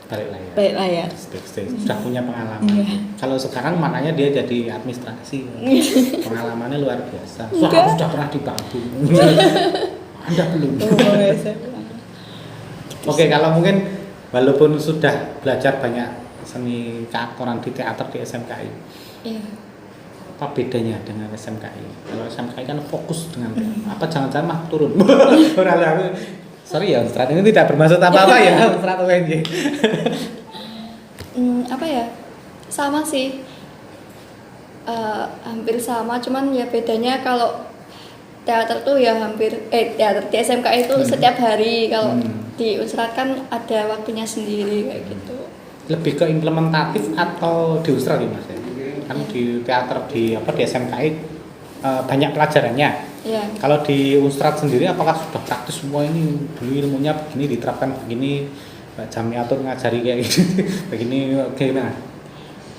[SPEAKER 3] balik layar.
[SPEAKER 1] Backstage. Sudah punya pengalaman.
[SPEAKER 3] Iya.
[SPEAKER 1] Kalau sekarang makanya dia jadi administrasi. Pengalamannya luar biasa. Wah,
[SPEAKER 3] Enggak.
[SPEAKER 1] aku sudah pernah di Batu. Anda belum. Oke, kalau mungkin walaupun sudah belajar banyak seni keaktoran di teater di SMKI,
[SPEAKER 2] Iya.
[SPEAKER 1] apa bedanya dengan SMKI? Kalau SMKI kan fokus dengan teater. Apa jangan-jangan mah turun? Sorry ya, Strat ini tidak bermaksud apa-apa ya, Strat UNJ.
[SPEAKER 2] Apa ya? sama sih. Hampir sama, cuman ya bedanya kalau teater tuh ya teater di SMK itu setiap hari, kalau di Unsrat kan ada waktunya sendiri kayak gitu.
[SPEAKER 1] Lebih ke implementatif atau di Unsrat ya Mas? Kan di teater di SMKI banyak pelajarannya.
[SPEAKER 2] Ya.
[SPEAKER 1] Kalau di Unsrat sendiri apakah sudah praktis semua ini, dulu ilmunya begini diterapkan begini, Mbak Jamiatur ngajari kayak gini, begini gimana?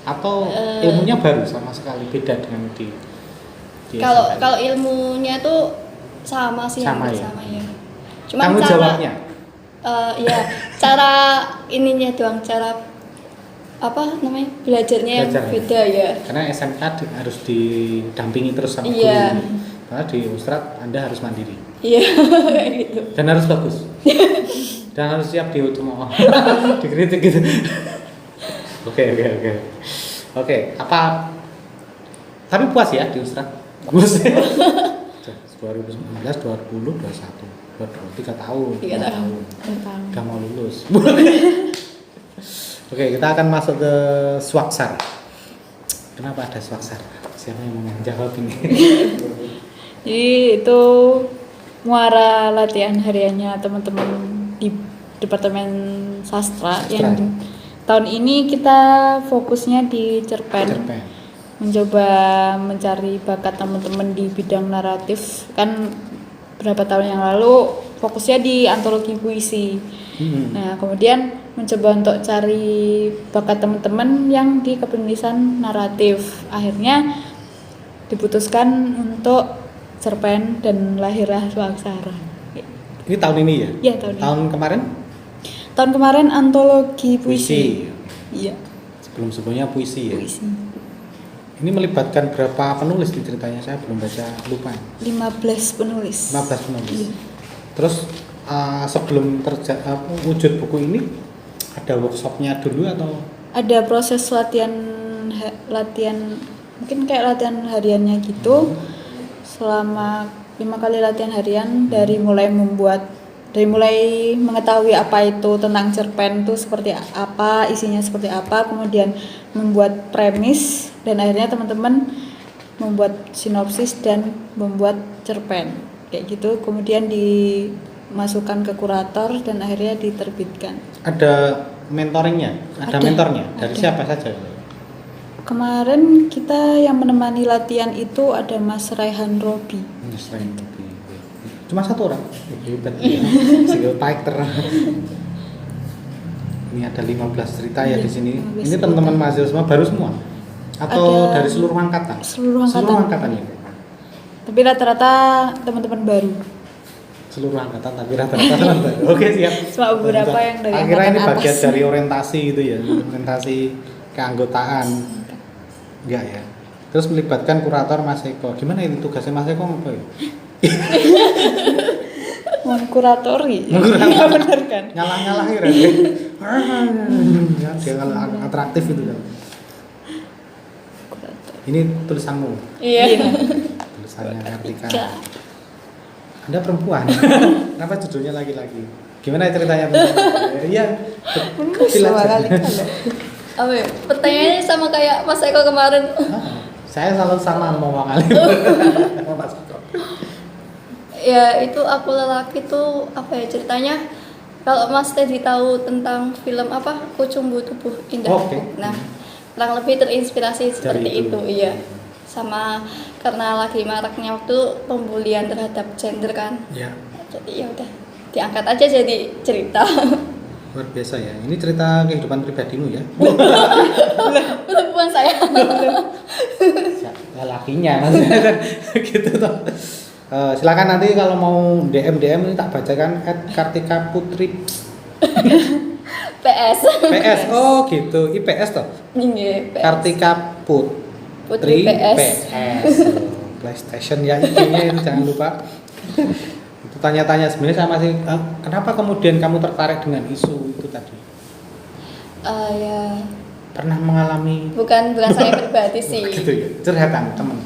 [SPEAKER 1] Atau ilmunya baru sama sekali beda dengan di SMKI?
[SPEAKER 2] Kalau ilmunya tuh sama sih,
[SPEAKER 1] Sama
[SPEAKER 2] hampir
[SPEAKER 1] ya?
[SPEAKER 2] sama ya. Cuman
[SPEAKER 1] Tanggung jawabnya?
[SPEAKER 2] ya cara ininya doang, cara belajarnya
[SPEAKER 1] Belajarnya.
[SPEAKER 2] beda ya.
[SPEAKER 1] Karena SMK harus didampingi terus sama
[SPEAKER 2] Iya.
[SPEAKER 1] guru. Karena di Unsrat Anda harus mandiri
[SPEAKER 2] Iya kayak gitu.
[SPEAKER 1] dan harus bagus. Dan harus siap dicemooh, dikritik gitu. Oke, apa? Tapi puas ya di Unsrat? Puas. 2019, 2020, 2021, 3 tahun.
[SPEAKER 2] 3 tahun.
[SPEAKER 1] Udah mau lulus. Oke, kita akan masuk ke Swaksar. Kenapa ada Swaksar? Siapa yang mau jawab ini?
[SPEAKER 3] Jadi itu muara latihan hariannya teman-teman di Departemen Sastra yang tahun ini kita fokusnya di cerpen. Mencoba mencari bakat teman-teman di bidang naratif. Kan berapa tahun yang lalu fokusnya di antologi puisi. Nah, kemudian mencoba untuk cari bakat teman-teman yang di kepenulisan naratif. Akhirnya diputuskan untuk cerpen dan lahirlah Swaksara.
[SPEAKER 1] Ini tahun ini ya?
[SPEAKER 3] Iya, tahun ini.
[SPEAKER 1] Tahun kemarin?
[SPEAKER 3] Tahun kemarin antologi puisi. Iya.
[SPEAKER 1] Sebelum-sebelumnya puisi ya?
[SPEAKER 3] Puisi.
[SPEAKER 1] Ini melibatkan berapa penulis di ceritanya? Saya belum baca, lupa.
[SPEAKER 3] 15 penulis.
[SPEAKER 1] 15 penulis.
[SPEAKER 3] Iya.
[SPEAKER 1] Terus sebelum wujud buku ini ada workshopnya dulu atau?
[SPEAKER 3] Ada proses latihan mungkin kayak latihan hariannya gitu. Selama 5 kali latihan harian dari mulai mengetahui apa itu tentang cerpen itu seperti apa, isinya seperti apa, kemudian membuat premis dan akhirnya teman-teman membuat sinopsis dan membuat cerpen kayak gitu, kemudian dimasukkan ke kurator dan akhirnya diterbitkan.
[SPEAKER 1] Ada mentoringnya? Ada mentornya? Dari
[SPEAKER 3] ada.
[SPEAKER 1] siapa saja?
[SPEAKER 3] Kemarin kita yang menemani latihan itu ada Mas Raihan Robi.
[SPEAKER 1] Mas Raihan Robi. Cuma satu orang? Hebat ya. Single fighter. Ini ada 15 cerita ya di sini.
[SPEAKER 3] 15
[SPEAKER 1] Ini teman-teman mahasiswa semua baru semua? Atau
[SPEAKER 3] Ada
[SPEAKER 1] dari seluruh angkatan?
[SPEAKER 3] Seluruh angkatan.
[SPEAKER 1] Seluruh angkatan ya?
[SPEAKER 3] Tapi rata-rata teman-teman baru.
[SPEAKER 1] Seluruh angkatan tapi rata-rata teman baru. Oke, siap.
[SPEAKER 3] Cuma beberapa yang dari
[SPEAKER 1] Akhirnya ini
[SPEAKER 3] angkatan
[SPEAKER 1] bagian
[SPEAKER 3] atas.
[SPEAKER 1] dari orientasi gitu ya, orientasi keanggotaan. Enggak ya. Terus melibatkan kurator Mas Eko. Gimana ini tugasnya Mas Eko apa ya?
[SPEAKER 3] Mengkuratori.
[SPEAKER 1] Iya
[SPEAKER 3] benar kan?
[SPEAKER 1] Ngalah-ngalahin ya. Dia kalau atraktif itu kan. Ini tulisanmu.
[SPEAKER 2] Iya.
[SPEAKER 1] Tulisannya Kartika. Anda perempuan. Kenapa judulnya laki-laki? Gimana ceritanya? Iya.
[SPEAKER 3] Semua kali
[SPEAKER 2] Apa ya? Pertanyaannya sama kayak Mas Eko kemarin.
[SPEAKER 1] Saya selalu sama mau Wang Alim.
[SPEAKER 2] Ya itu aku lelaki tuh apa ya ceritanya, kalau Mas tadi tahu tentang film apa Kucumbu Tubuh Indahku.
[SPEAKER 1] Oke.
[SPEAKER 2] Nah kurang lebih terinspirasi seperti
[SPEAKER 1] Dari itu.
[SPEAKER 2] iya. Sama karena lagi maraknya waktu pembulian terhadap gender kan,
[SPEAKER 1] Ya.
[SPEAKER 2] jadi ya udah diangkat aja jadi cerita.
[SPEAKER 1] Luar biasa ya. Ini cerita kehidupan pribadimu ya.
[SPEAKER 2] Bukan saya.
[SPEAKER 1] Lakinya maksudnya kan gitu toh. Silakan nanti kalau mau DM ini tak bacakan @Kartika Putri
[SPEAKER 2] PS.
[SPEAKER 1] PS. Oh gitu. IPS toh.
[SPEAKER 2] Iya, PS.
[SPEAKER 1] Kartika Putri PS. PlayStation ya IG-nya itu jangan lupa. Itu tanya-tanya sebenarnya saya masih kenapa kemudian kamu tertarik dengan isu itu tadi?
[SPEAKER 2] Ya
[SPEAKER 1] Pernah mengalami
[SPEAKER 2] bukan saya pribadi sih.
[SPEAKER 1] gitu ya. Curhatan teman.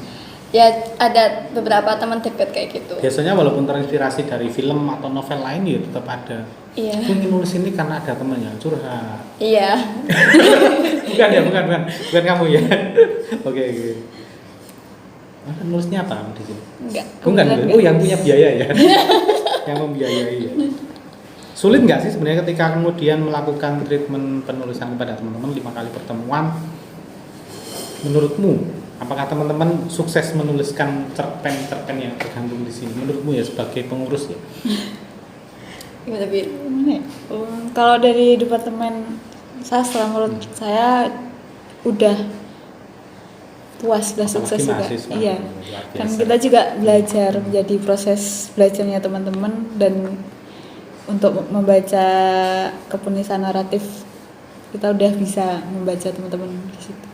[SPEAKER 2] ya ada beberapa teman dekat kayak gitu.
[SPEAKER 1] Biasanya walaupun terinspirasi dari film atau novel lain ya tetap ada.
[SPEAKER 2] Iya.
[SPEAKER 1] Aku ingin nulis ini karena ada temannya curhat.
[SPEAKER 2] Iya.
[SPEAKER 1] Bukan ya, bukan kamu ya. Oke. Nulisnya apa di sini?
[SPEAKER 2] Enggak.
[SPEAKER 1] Bukan. Oh, yang punya biaya ya. Yang membiayai ya. Sulit nggak sih sebenarnya ketika kemudian melakukan treatment penulisan kepada teman-teman 5 kali pertemuan? Menurutmu, apakah teman-teman sukses menuliskan cerpen-cerpen yang tergantung di sini? Menurutmu ya sebagai pengurus ya?
[SPEAKER 2] Gimana, Bi?
[SPEAKER 3] Gimana ya? Kalau dari departemen sastra menurut saya udah puas, udah sukses
[SPEAKER 1] Apalagi
[SPEAKER 3] juga.
[SPEAKER 1] mahasiswa,
[SPEAKER 3] Iya.
[SPEAKER 1] luar
[SPEAKER 3] Kan
[SPEAKER 1] biasa.
[SPEAKER 3] kita juga belajar menjadi proses belajarnya teman-teman, dan untuk membaca kepenulisan naratif kita udah bisa membaca teman-teman di situ.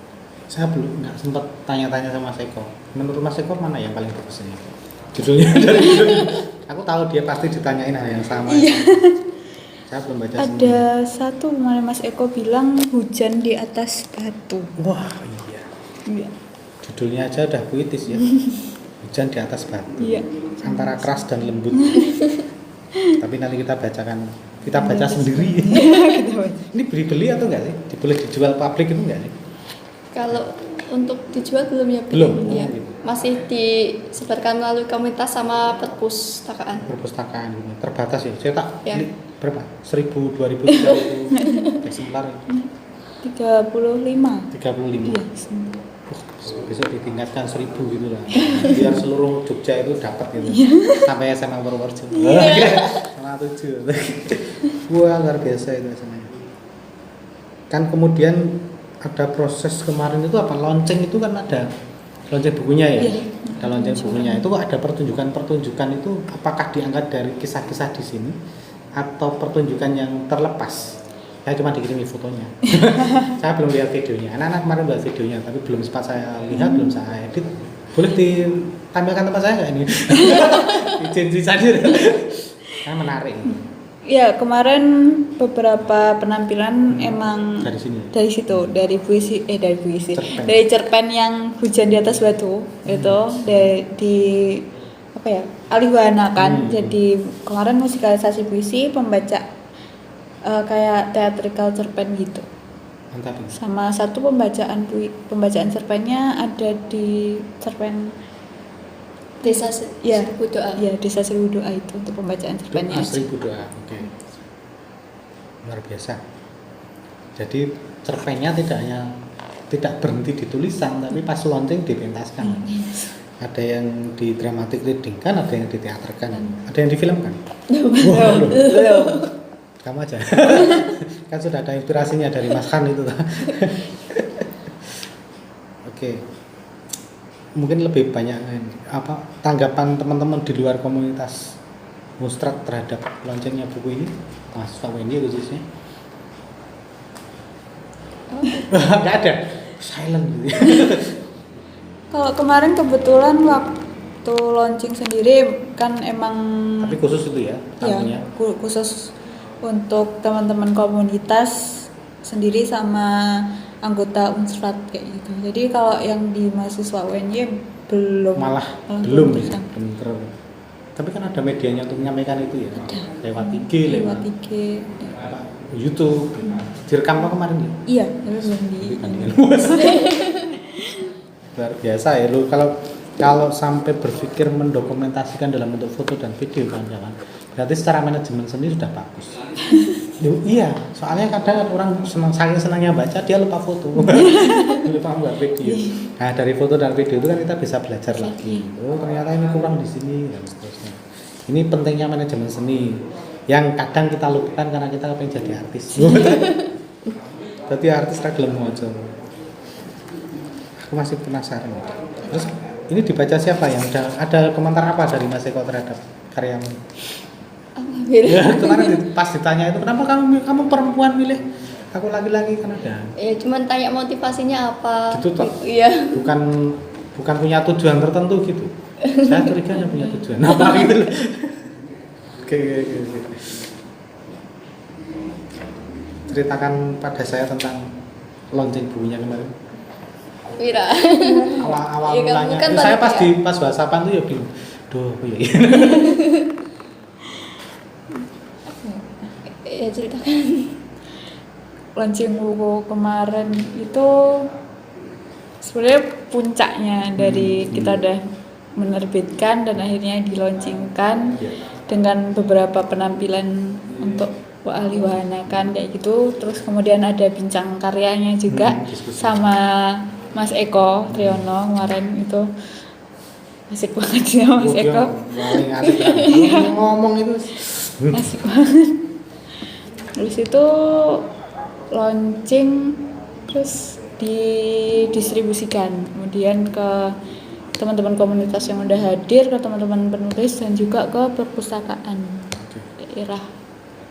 [SPEAKER 1] Saya belum nggak sempat tanya-tanya sama Mas Eko. Menurut Mas Eko mana yang paling bagus ini? Judulnya dari judulnya. Aku tahu dia pasti ditanyain hal yang sama.
[SPEAKER 3] Iya.
[SPEAKER 1] Saya belum baca
[SPEAKER 3] Ada satu kemarin Mas Eko bilang hujan di atas batu.
[SPEAKER 1] Wah, iya.
[SPEAKER 3] Iya.
[SPEAKER 1] Judulnya aja udah puitis ya. Hujan di atas batu.
[SPEAKER 3] Iya.
[SPEAKER 1] Antara keras dan lembut. Tapi nanti kita baca sendiri.
[SPEAKER 3] Gitu, Mas.
[SPEAKER 1] Ini beli atau enggak sih? Boleh dijual publik itu enggak sih?
[SPEAKER 2] Kalau untuk dijual belum ya? Bi?
[SPEAKER 1] Belum?
[SPEAKER 2] Iya.
[SPEAKER 1] Oh, gitu.
[SPEAKER 2] Masih disebarkan melalui komunitas sama perpustakaan.
[SPEAKER 1] Perpustakaan gitu. Terbatas ya. Saya tak
[SPEAKER 2] Ya.
[SPEAKER 1] berapa? 1000, 2000, 3000 eksemplar.
[SPEAKER 3] 35.
[SPEAKER 1] 35.
[SPEAKER 3] Iya.
[SPEAKER 1] Besok ditingkatkan 1000 gitu lah. Biar seluruh Jogja itu dapat gitu. Sampai SMA Purworejo. Sama 7. Wah, luar biasa itu SMA. Kan kemudian ada proses kemarin itu apa? Launching itu kan ada launching bukunya ya.
[SPEAKER 3] Iya.
[SPEAKER 1] Ada launching bukunya. Itu ada pertunjukan-pertunjukan itu apakah diangkat dari kisah-kisah di sini atau pertunjukan yang terlepas? Saya cuma dikirimi fotonya. Saya belum lihat videonya. Anak-anak kemarin lihat videonya, tapi belum sempat saya lihat, belum saya edit. Boleh ditampilkan tempat saya nggak ini? Izin saja. Kan menarik.
[SPEAKER 3] Ya, kemarin beberapa penampilan emang
[SPEAKER 1] Dari sini.
[SPEAKER 3] dari situ, dari puisi,
[SPEAKER 1] Cerpen.
[SPEAKER 3] dari cerpen yang hujan di atas batu itu di apa ya, alihwahanakan. Jadi kemarin musikalisasi puisi, pembaca kayak theatrical cerpen gitu.
[SPEAKER 1] Mantap.
[SPEAKER 3] Sama satu pembacaan cerpennya ada di cerpen
[SPEAKER 2] Desa
[SPEAKER 3] ya,
[SPEAKER 2] Seribu Doa.
[SPEAKER 3] ya Desa Seribu Doa itu untuk pembacaan cerpennya.
[SPEAKER 1] Doa 1000 doa. Oke. Luar biasa. Jadi cerpennya tidak berhenti di tulisan, tapi pas launching dipentaskan. Ada yang di dramatic reading kan, ada yang diteaterkan, ada yang difilmkan. Wah,
[SPEAKER 3] Belum.
[SPEAKER 1] kamu aja. Kan sudah ada inspirasinya dari Mas Khan itu. Oke. Mungkin lebih banyak apa tanggapan teman-teman di luar komunitas Mustrat terhadap launchingnya buku ini, mahasiswa Wendy khususnya. Nggak ada, silent gitu.
[SPEAKER 3] Kalau kemarin kebetulan waktu launching sendiri kan emang
[SPEAKER 1] Tapi khusus itu ya tamunya.
[SPEAKER 3] ya khusus untuk teman-teman komunitas sendiri sama anggota Unsrat kayak gitu. Jadi kalau yang di mahasiswa UNY belum
[SPEAKER 1] Malah belum ya,
[SPEAKER 3] tersampai.
[SPEAKER 1] belum tapi kan ada medianya untuk menyampaikan itu ya.
[SPEAKER 3] Ada.
[SPEAKER 1] Lewat IG,
[SPEAKER 3] Lewat IG.
[SPEAKER 1] apa, YouTube. Direkam apa kemarin ya?
[SPEAKER 3] Iya, tapi belum di
[SPEAKER 1] Dibandingkan luar biasa ya lu kalau sampai berpikir mendokumentasikan dalam bentuk foto dan video kan jangan. Berarti secara manajemen seni sudah bagus. Iya, soalnya kadang orang saking senangnya baca dia lupa foto. Lupa buat video. Nah, dari foto dan video itu kan kita bisa belajar lagi. Oh, ternyata ini kurang di sini dan seterusnya. Ini pentingnya manajemen seni yang kadang kita lupakan karena kita pengen jadi artis. Berarti artis ra gelem maca. Aku masih penasaran. Terus ini dibaca siapa yang ada komentar apa dari Mas Eko terhadap karyamu? Ya, kemarin pas ditanya itu kenapa kamu perempuan milih aku laki-laki kan ada.
[SPEAKER 2] Ya cuman tanya motivasinya apa.
[SPEAKER 1] Gitu toh?
[SPEAKER 2] Iya.
[SPEAKER 1] Bukan punya tujuan tertentu gitu. Saya curiganya punya tujuan apa gitu. Oke. Ceritakan pada saya tentang launching bukunya kemarin.
[SPEAKER 2] Pira.
[SPEAKER 1] Awal
[SPEAKER 2] Iya, kamu
[SPEAKER 1] mulanya.
[SPEAKER 2] kan
[SPEAKER 1] Saya pas
[SPEAKER 2] panitia.
[SPEAKER 1] pas WhatsAppan tuh ya bingung. Duh, apa ya?
[SPEAKER 2] Ya ceritakan.
[SPEAKER 3] Launching buku kemarin itu sebenarnya puncaknya dari kita udah menerbitkan dan akhirnya dilaunchingkan
[SPEAKER 1] Iya.
[SPEAKER 3] dengan beberapa penampilan untuk ahli wahana kan kayak gitu. Terus kemudian ada bincang karyanya juga
[SPEAKER 1] Diskusi.
[SPEAKER 3] sama Mas Eko Triyono kemarin itu asik banget ya Mas
[SPEAKER 1] Dia
[SPEAKER 3] Eko.
[SPEAKER 1] paling asik kan. Dia ngomong itu
[SPEAKER 3] Asik banget. Terus itu launching terus didistribusikan kemudian ke teman-teman komunitas yang udah hadir, ke teman-teman penulis dan juga ke perpustakaan daerah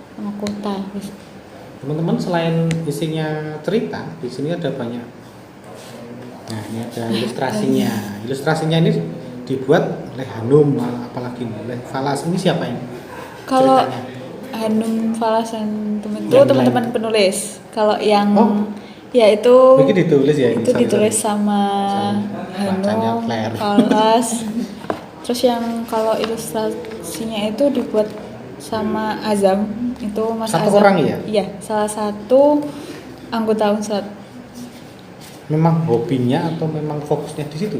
[SPEAKER 3] sama kota.
[SPEAKER 1] teman-teman selain isinya cerita, di sini ada banyak. Nah, ini ada ilustrasinya. Ilustrasinya ini dibuat oleh Hanum, apalagi nih, oleh Falas. Ini siapa ini?
[SPEAKER 3] Kalau
[SPEAKER 1] Ceritanya.
[SPEAKER 3] Hanum Falas dan teman itu
[SPEAKER 1] Yang
[SPEAKER 3] teman-teman
[SPEAKER 1] lain.
[SPEAKER 3] penulis. Kalau yang
[SPEAKER 1] Oh.
[SPEAKER 3] ya itu
[SPEAKER 1] Ini ditulis ya ini.
[SPEAKER 3] itu
[SPEAKER 1] sorry,
[SPEAKER 3] ditulis
[SPEAKER 1] sorry.
[SPEAKER 3] sama
[SPEAKER 1] Bacanya
[SPEAKER 3] Hanum
[SPEAKER 1] Claire.
[SPEAKER 3] Falas. Terus yang kalau ilustrasinya itu dibuat sama Azam itu Mas
[SPEAKER 1] Satu
[SPEAKER 3] Azam.
[SPEAKER 1] orang ya?
[SPEAKER 3] Iya, salah satu anggota Unsur.
[SPEAKER 1] Memang hobinya atau memang fokusnya di situ?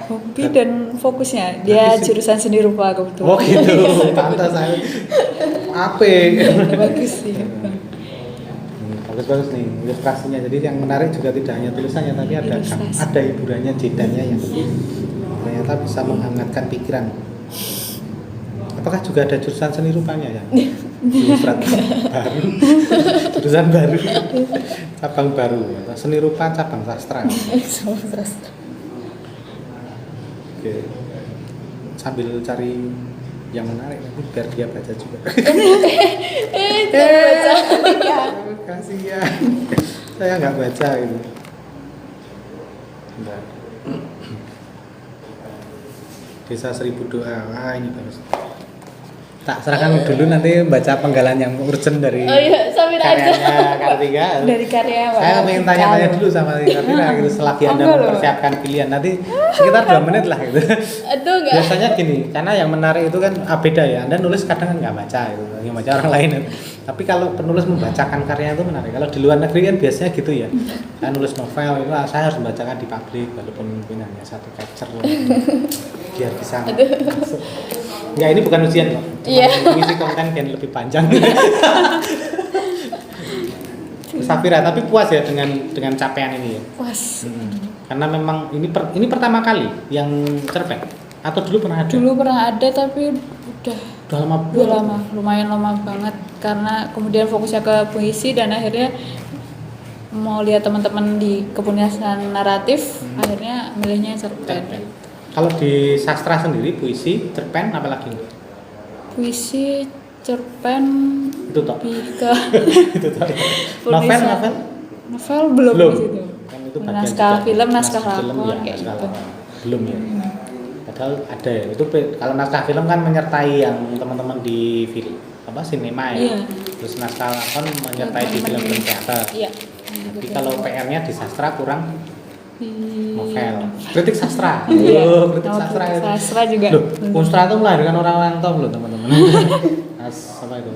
[SPEAKER 3] Hobi dan fokusnya dia
[SPEAKER 1] Berarti sih-
[SPEAKER 3] jurusan seni rupa kebetulan.
[SPEAKER 1] Oh gitu, pantas saya. Apa?
[SPEAKER 3] Bagus sih.
[SPEAKER 1] Bagus-bagus nih ilustrasinya. Jadi yang menarik juga tidak hanya tulisannya, tapi
[SPEAKER 3] Ilustrasi.
[SPEAKER 1] ada hiburannya, jedanya yang ternyata bisa menghangatkan pikiran. Apakah juga ada jurusan seni rupanya ya? Ilustrator baru, jurusan baru, cabang baru, seni rupa cabang sastra. Oke. Sambil cari yang menarik nanti biar dia baca juga. Kasihan. Saya nggak baca itu. Bentar. Desa Seribu Doa. Wah, ini bagus. Tak serahkan dulu nanti baca penggalan yang urgent dari
[SPEAKER 2] Oh iya, sambil aja.
[SPEAKER 1] karyanya Kartika.
[SPEAKER 3] Dari karya Mbak
[SPEAKER 1] Saya pengen
[SPEAKER 3] Kartika.
[SPEAKER 1] tanya-tanya dulu sama Kartika gitu selagi Anda
[SPEAKER 3] Enggak loh.
[SPEAKER 1] mempersiapkan pilihan nanti sekitar 2 menit lah gitu.
[SPEAKER 2] Aduh enggak.
[SPEAKER 1] Biasanya gini, karena yang menarik itu kan beda ya. Anda nulis kadang kan nggak baca gitu, yang baca orang lain. Tapi kalau penulis membacakan karya itu menarik. Kalau di luar negeri kan biasanya gitu ya. Saya nulis novel itu saya harus membacakan di publik walaupun mungkin hanya satu capture biar bisa masuk. Ya ini bukan ujian kok. Cuma
[SPEAKER 2] Iya.
[SPEAKER 1] Mengisi konten yang lebih panjang. Safira, tapi puas ya dengan capaian ini ya.
[SPEAKER 3] Puas.
[SPEAKER 1] Karena memang ini pertama kali yang cerpen atau dulu pernah ada?
[SPEAKER 3] Dulu pernah ada tapi
[SPEAKER 1] Udah lama
[SPEAKER 3] udah lama, lumayan lama banget karena kemudian fokusnya ke puisi dan akhirnya mau lihat teman-teman di kepunyaan naratif, akhirnya milihnya cerpen.
[SPEAKER 1] Kalau di sastra sendiri puisi, cerpen apalagi?
[SPEAKER 3] Puisi, cerpen
[SPEAKER 1] Itu toh.
[SPEAKER 3] lebih ke
[SPEAKER 1] Itu toh.
[SPEAKER 3] penulisan.
[SPEAKER 1] Novel
[SPEAKER 3] belum
[SPEAKER 1] belum.
[SPEAKER 3] di situ.
[SPEAKER 1] Kan itu bagian
[SPEAKER 3] Naskah
[SPEAKER 1] juga.
[SPEAKER 3] film, naskah
[SPEAKER 1] film
[SPEAKER 3] lakon,
[SPEAKER 1] ya,
[SPEAKER 3] kayak
[SPEAKER 1] naskah
[SPEAKER 3] gitu.
[SPEAKER 1] lakon. Belum ya. Padahal ada ya. Itu kalau naskah film kan menyertai yang teman-teman di film apa sinema ya.
[SPEAKER 3] Iya.
[SPEAKER 1] Terus naskah lakon menyertai di film-film teater.
[SPEAKER 3] Iya.
[SPEAKER 1] Tapi kalau PR-nya di sastra kurang
[SPEAKER 3] Di-
[SPEAKER 1] novel. Kritik sastra.
[SPEAKER 3] Iya.
[SPEAKER 1] Oh, kritik
[SPEAKER 3] Oh,
[SPEAKER 1] sastra
[SPEAKER 3] kritik
[SPEAKER 1] itu.
[SPEAKER 3] sastra juga.
[SPEAKER 1] Loh, Unstra itu melahirkan orang-orang top loh, teman-teman. Apa itu?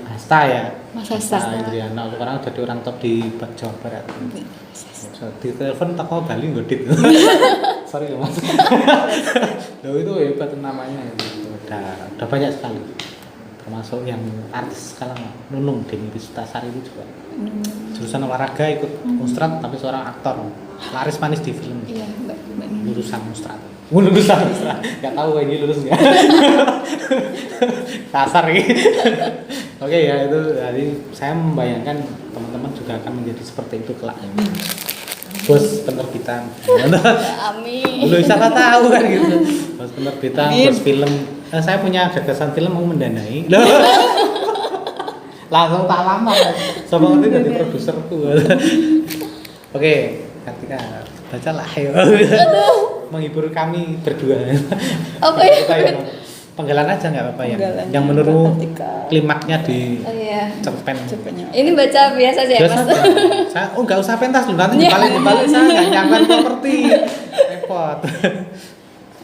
[SPEAKER 1] Hasta ya.
[SPEAKER 3] Mas Hasta.
[SPEAKER 1] Indriana sekarang jadi orang top di Jawa Barat. Di telepon toko Bali ngodit. Sorry ya, Mas. Loh itu hebat namanya itu. Udah banyak sekali. Termasuk yang artis sekarang Nunung Deni Wistasari itu juga. Jurusan olahraga ikut Unstrat tapi seorang aktor. Laris manis di film.
[SPEAKER 3] Iya, Mbak.
[SPEAKER 1] Lulusan Unstrat. Lulusan Unstrat. Enggak tahu ini lulus enggak. Kasar ini. Oke ya itu jadi saya membayangkan teman-teman juga akan menjadi seperti itu kelak. Bos penerbitan.
[SPEAKER 2] Amin.
[SPEAKER 1] Lu siapa tahu kan gitu. Bos penerbitan,
[SPEAKER 3] Amin.
[SPEAKER 1] bos film. Saya punya gagasan film mau mendanai. Langsung tak lama. Coba nanti jadi produserku. Oke, Kartika bacalah ayo. Menghibur kami berdua.
[SPEAKER 2] Apa ya?
[SPEAKER 1] Kita ya, Penggalan aja nggak apa-apa ya.
[SPEAKER 3] Penggalan
[SPEAKER 1] Yang menurut
[SPEAKER 3] artikel.
[SPEAKER 1] klimaknya di
[SPEAKER 2] Oh iya.
[SPEAKER 1] cerpen.
[SPEAKER 3] Cepetnya.
[SPEAKER 2] Ini baca biasa aja ya,
[SPEAKER 1] Biasa
[SPEAKER 2] Mas.
[SPEAKER 1] aja. Saya nggak usah pentas lu nanti
[SPEAKER 2] Iya.
[SPEAKER 1] dibalik saya nggak nyamper properti. Repot.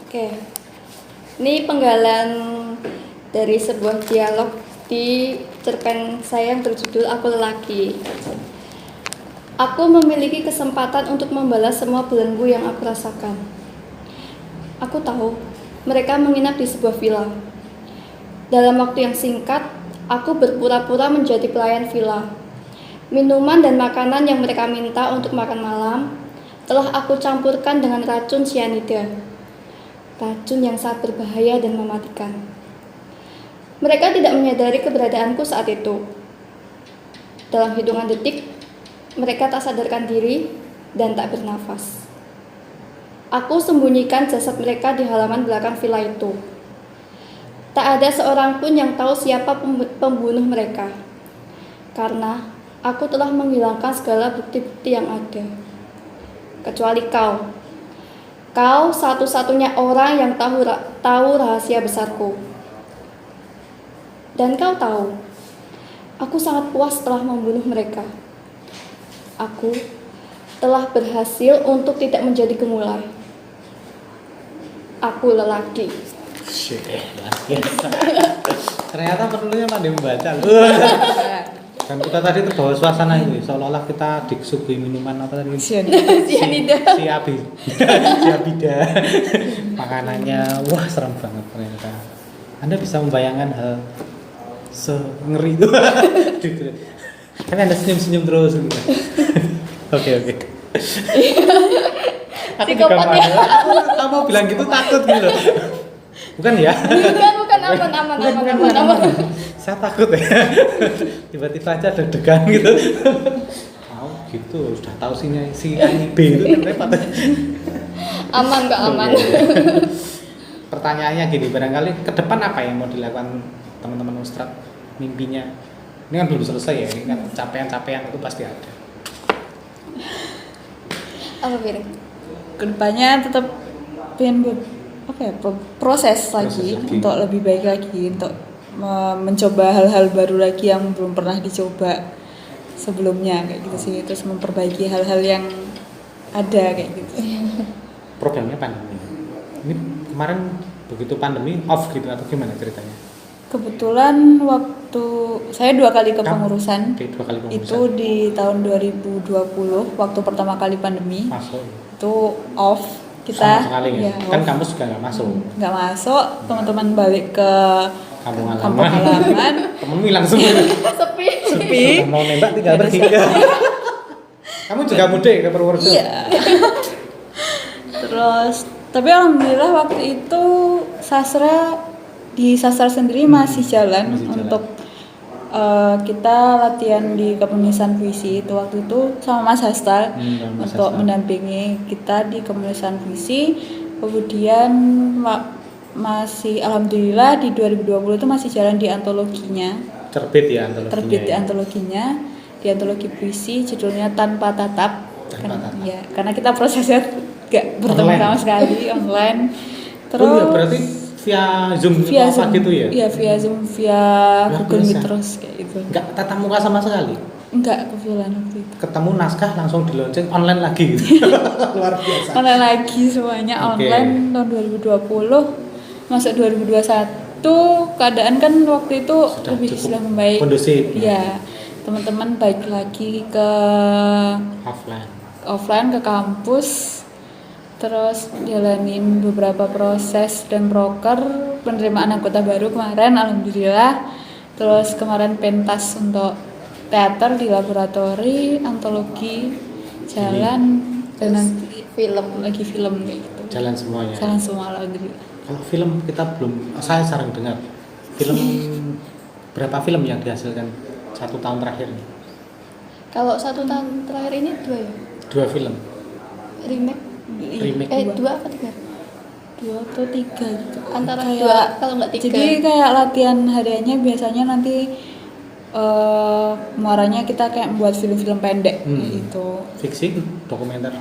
[SPEAKER 2] Oke. Ini penggalan dari sebuah dialog di cerpen saya yang berjudul Aku Lelaki. Aku memiliki kesempatan untuk membalas semua belenggu yang aku rasakan. Aku tahu mereka menginap di sebuah villa. Dalam waktu yang singkat, aku berpura-pura menjadi pelayan villa. Minuman dan makanan yang mereka minta untuk makan malam telah aku campurkan dengan racun cyanida. Racun yang sangat berbahaya dan mematikan. Mereka tidak menyadari keberadaanku saat itu. Dalam hitungan detik, mereka tak sadarkan diri dan tak bernafas. Aku sembunyikan jasad mereka di halaman belakang villa itu. Tak ada seorang pun yang tahu siapa pembunuh mereka. Karena aku telah menghilangkan segala bukti-bukti yang ada. Kecuali kau. Kau satu-satunya orang yang tahu rahasia besarku. Dan kau tahu, aku sangat puas setelah membunuh mereka. Aku telah berhasil untuk tidak menjadi gemulai. Aku lelaki.
[SPEAKER 1] Shit, biasa. Ternyata perlunya pandai membaca loh. Dan kita tadi terbawa suasana itu, seolah-olah kita disuguhi minuman apa tadi?
[SPEAKER 2] Cyanida.
[SPEAKER 1] Siabida. Makanannya, wah serem banget ternyata. Anda bisa membayangkan hal sengeri itu. Kan Anda senyum-senyum terus gitu. Oke. Aku juga mau bilang gitu takut gitu loh. Bukan ya?
[SPEAKER 2] Bukan aman.
[SPEAKER 1] Saya takut ya. Tiba-tiba aja deg-degan gitu. Tahu gitu, sudah tahu si A ini B itu kan repot.
[SPEAKER 2] Aman nggak aman?
[SPEAKER 1] Pertanyaannya gini, barangkali ke depan apa yang mau dilakukan teman-teman Ustad mimpinya? Ini kan belum selesai ya, ini kan capaian-capaian itu pasti ada.
[SPEAKER 2] Apa Piring?
[SPEAKER 3] Kedepannya tetap pengen proses lagi
[SPEAKER 1] lagi.
[SPEAKER 3] untuk lebih baik lagi, untuk mencoba hal-hal baru lagi yang belum pernah dicoba sebelumnya kayak gitu sih, terus memperbaiki hal-hal yang ada kayak gitu.
[SPEAKER 1] Programnya pandemi. Ini kemarin begitu pandemi off gitu atau gimana ceritanya?
[SPEAKER 3] Kebetulan waktu saya 2 kali kepengurusan,
[SPEAKER 1] Oke, 2 kali pengurusan.
[SPEAKER 3] itu di tahun 2020 waktu pertama kali pandemi
[SPEAKER 1] Masuk.
[SPEAKER 3] itu off kita.
[SPEAKER 1] Sama sekali ya. Kan
[SPEAKER 3] off.
[SPEAKER 1] kampus juga nggak masuk.
[SPEAKER 3] Nggak masuk, teman-teman balik ke
[SPEAKER 1] Kampung
[SPEAKER 3] kampung
[SPEAKER 1] halaman.
[SPEAKER 3] halaman.
[SPEAKER 1] Temenmu langsung
[SPEAKER 2] Sepi.
[SPEAKER 3] Sepi.
[SPEAKER 1] mau nembak tinggal pergi. Kamu juga mudik ke Purworejo?
[SPEAKER 3] Iya. Terus, tapi alhamdulillah waktu itu di sastra sendiri masih jalan
[SPEAKER 1] masih jalan.
[SPEAKER 3] untuk kita latihan di kepenulisan puisi itu waktu itu sama Mas Hastal
[SPEAKER 1] Mas
[SPEAKER 3] untuk
[SPEAKER 1] Hastal.
[SPEAKER 3] mendampingi kita di kepenulisan puisi. Kemudian masih alhamdulillah di 2020 itu masih jalan di antologinya.
[SPEAKER 1] Terbit ya antologinya.
[SPEAKER 3] Terbit di
[SPEAKER 1] ya.
[SPEAKER 3] antologinya, di antologi puisi judulnya Tanpa Tatap.
[SPEAKER 1] Tanpa Tatap.
[SPEAKER 3] Ya, karena kita prosesnya gak bertemu
[SPEAKER 1] Online.
[SPEAKER 3] sama sekali online. Terus
[SPEAKER 1] Oh iya, berarti via Zoom
[SPEAKER 3] via
[SPEAKER 1] atau apa
[SPEAKER 3] Zoom
[SPEAKER 1] gitu ya?
[SPEAKER 3] Iya, via Zoom, via
[SPEAKER 1] Luar
[SPEAKER 3] Google Meet
[SPEAKER 1] biasa.
[SPEAKER 3] terus kayak gitu.
[SPEAKER 1] Enggak tatap muka sama sekali.
[SPEAKER 3] Enggak kebetulan waktu itu.
[SPEAKER 1] Ketemu naskah langsung di launching online lagi gitu. Luar biasa.
[SPEAKER 3] Online lagi semuanya
[SPEAKER 1] Oke.
[SPEAKER 3] online tahun 2020 masuk 2021 keadaan kan waktu itu
[SPEAKER 1] Sudah
[SPEAKER 3] lebih
[SPEAKER 1] cukup
[SPEAKER 3] sudah membaik.
[SPEAKER 1] kondusif.
[SPEAKER 3] Iya, teman-teman baik lagi ke offline ke kampus, terus jalanin beberapa proses dan broker penerimaan anggota baru kemarin alhamdulillah. Terus kemarin pentas untuk teater di laboratori, antologi jalan dan nanti
[SPEAKER 2] Film.
[SPEAKER 3] lagi film kayak gitu.
[SPEAKER 1] Jalan semuanya.
[SPEAKER 3] Jalan semua alhamdulillah.
[SPEAKER 1] Kalau film kita belum, saya jarang dengar. Film berapa film yang dihasilkan 1 tahun terakhir ini?
[SPEAKER 2] Kalau 1 tahun terakhir ini 2 ya?
[SPEAKER 1] 2 film.
[SPEAKER 2] Remake.
[SPEAKER 1] Remake.
[SPEAKER 2] 2 apa 3?
[SPEAKER 3] 2 atau 3 gitu.
[SPEAKER 2] Antara
[SPEAKER 3] Kayak-
[SPEAKER 2] 2 kalau nggak 3.
[SPEAKER 3] Jadi kayak latihan hariannya biasanya nanti muaranya kita kayak buat film-film pendek kayak gitu.
[SPEAKER 1] Fiksi, dokumenter.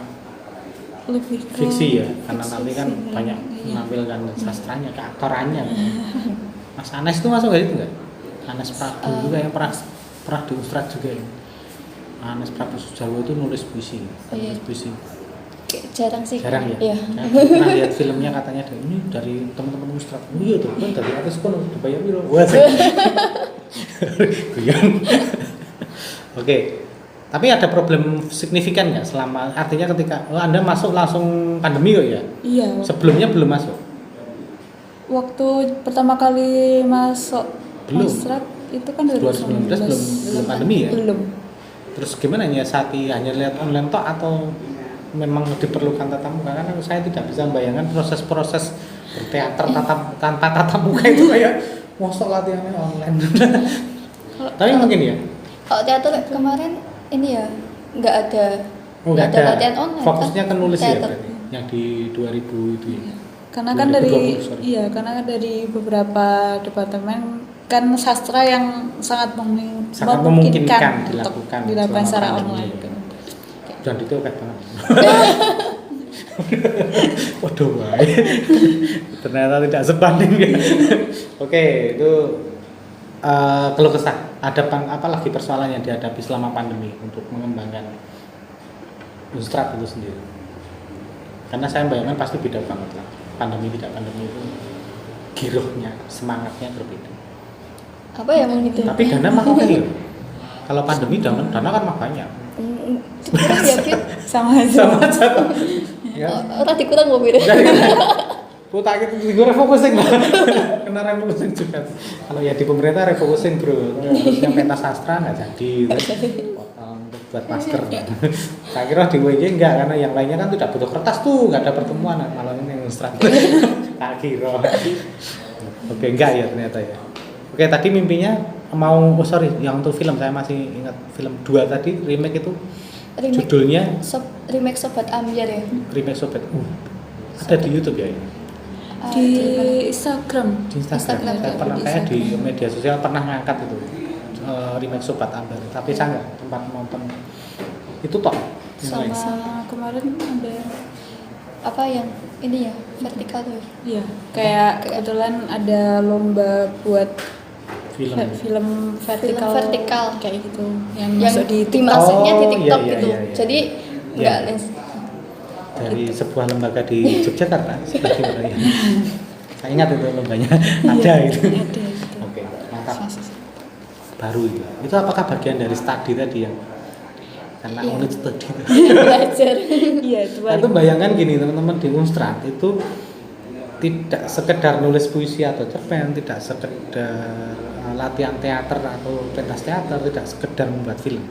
[SPEAKER 3] lebih ke
[SPEAKER 1] fiksi ya, karena nanti kan
[SPEAKER 3] fiksi,
[SPEAKER 1] banyak
[SPEAKER 3] iya.
[SPEAKER 1] menampilkan sastranya, keaktorannya. Mas Anes itu masuk gak itu nggak? Anes Prabu juga yang pernah di Ustrat juga ya. Anes Prabu Sujarwo itu nulis puisi,
[SPEAKER 2] iya.
[SPEAKER 1] nulis puisi.
[SPEAKER 2] Kayak jarang sih.
[SPEAKER 1] Jarang ya.
[SPEAKER 2] Iya.
[SPEAKER 1] Saya pernah lihat filmnya katanya ini dari teman-teman Ustrat. Oh iya tuh kan dari atas kan dibayar piro. Wah. Guyon. Oke. Tapi ada problem signifikan nggak selama artinya ketika Anda masuk langsung pandemi kok ya?
[SPEAKER 3] Iya.
[SPEAKER 1] Sebelumnya belum masuk.
[SPEAKER 3] Waktu pertama kali masuk
[SPEAKER 1] Belum.
[SPEAKER 3] Mastrat itu kan
[SPEAKER 1] 2019 belum pandemi ya?
[SPEAKER 3] Belum.
[SPEAKER 1] Terus gimana ya hanya lihat online tok atau memang diperlukan tatap muka? Karena saya tidak bisa membayangkan proses-proses berteater tanpa tatap muka itu kayak mosok latihannya online. Tapi mungkin ya.
[SPEAKER 2] Kalau teater kemarin ini ya nggak ada
[SPEAKER 1] Oh, nggak ada
[SPEAKER 2] latihan online.
[SPEAKER 1] fokusnya
[SPEAKER 2] kan?
[SPEAKER 1] ke nulis ya
[SPEAKER 2] Teater.
[SPEAKER 1] berarti. Yang di 2000 itu ya.
[SPEAKER 3] Karena kan dari
[SPEAKER 1] 2020, sorry.
[SPEAKER 3] karena kan dari beberapa departemen kan sastra yang sangat
[SPEAKER 1] Sangat memungkinkan
[SPEAKER 3] untuk
[SPEAKER 1] dilakukan
[SPEAKER 3] dilakukan
[SPEAKER 1] selama
[SPEAKER 3] secara
[SPEAKER 1] pandemi
[SPEAKER 3] online.
[SPEAKER 1] itu.
[SPEAKER 3] Gitu.
[SPEAKER 1] Dan itu oke banget. Waduh, baik. Ternyata tidak sebanding ya. Oke, itu keluh kesah. Ada apa lagi persoalan yang dihadapi selama pandemi untuk mengembangkan Ustrat itu sendiri? Karena saya bayangkan pasti beda banget lah. Pandemi tidak pandemi itu girohnya, semangatnya berbeda.
[SPEAKER 2] Apa ya gitu?
[SPEAKER 1] Tapi dana mah oke loh. Kalau pandemi dana kan mah banyak.
[SPEAKER 2] Kurang ya, Fit?
[SPEAKER 3] Sama aja.
[SPEAKER 1] Sama aja toh. Ya.
[SPEAKER 2] Orang dikurang mau beda.
[SPEAKER 1] Putar gitu, gue refocusing lah. Kena refocusing juga. Kalau ya di pemerintah refocusing bro. Harusnya pentas sastra nggak jadi. Potong untuk buat masker. Saya kira di WJ enggak karena yang lainnya kan tidak butuh kertas tuh, nggak ada pertemuan. Malah ini yang demonstrasi. Tak kira. Oke enggak ya ternyata ya. Oke tadi mimpinya mau yang untuk film saya masih ingat film 2 tadi remake itu judulnya
[SPEAKER 2] Remake Sobat Ambyar ya.
[SPEAKER 1] remake Sobat. Ada di YouTube ya ini?
[SPEAKER 3] Di Instagram.
[SPEAKER 1] Di Instagram. Saya pernah kayak di media sosial pernah ngangkat itu remake Sobat Ambyar. Tapi saya nggak tempat nonton itu toh.
[SPEAKER 2] Sama
[SPEAKER 3] Kemarin ada
[SPEAKER 2] apa yang ini ya vertikal tuh.
[SPEAKER 3] iya kayak kebetulan ada lomba buat
[SPEAKER 1] Film.
[SPEAKER 3] film vertikal,
[SPEAKER 2] vertikal.
[SPEAKER 3] kayak gitu yang
[SPEAKER 2] Yang
[SPEAKER 3] masuk di
[SPEAKER 2] dimasuknya di
[SPEAKER 1] Oh,
[SPEAKER 2] TikTok
[SPEAKER 1] iya,
[SPEAKER 2] gitu.
[SPEAKER 1] iya, iya.
[SPEAKER 2] Jadi
[SPEAKER 1] Iya.
[SPEAKER 2] enggak lens.
[SPEAKER 1] Dari sebuah lembaga di Yogyakarta seperti itu ya. Saya ingat itu lombanya ada itu.
[SPEAKER 3] ada gitu.
[SPEAKER 1] Oke, mantap. Baru itu. Itu apakah bagian dari studi tadi yang karena
[SPEAKER 2] Iya.
[SPEAKER 1] unit studi?
[SPEAKER 2] Belajar.
[SPEAKER 3] Iya itu
[SPEAKER 1] Nah, itu bayangkan gini teman-teman di Unstrat itu tidak sekedar nulis puisi atau cerpen, tidak sekedar latihan teater atau pentas teater, tidak sekedar membuat film.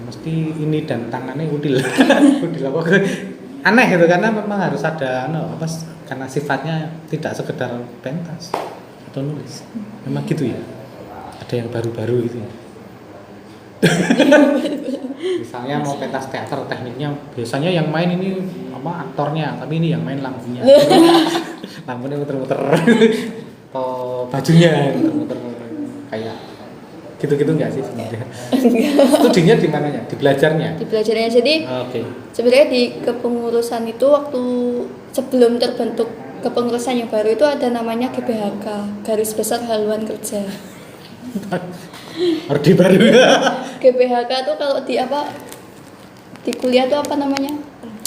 [SPEAKER 1] Mesti ini dan tangannya udil, udil apa? Aneh itu karena memang harus ada karena sifatnya tidak sekedar pentas atau nulis. Memang gitu ya. Ada yang baru-baru gitu ya. Misalnya mau pentas teater tekniknya biasanya yang main ini aktornya, tapi ini yang main lampunya. Lampunya muter-muter. Atau bajunya muter-muter kayak gitu-gitu enggak sih sebenarnya? Studinya di mananya? Di belajarnya?
[SPEAKER 2] Di belajarnya. Jadi
[SPEAKER 1] Oke.
[SPEAKER 2] sebenarnya di kepengurusan itu waktu sebelum terbentuk kepengurusan yang baru itu ada namanya GBHK, Garis Besar Haluan Kerja.
[SPEAKER 1] Orde baru.
[SPEAKER 2] GBHK tuh kalau di kuliah tuh apa namanya?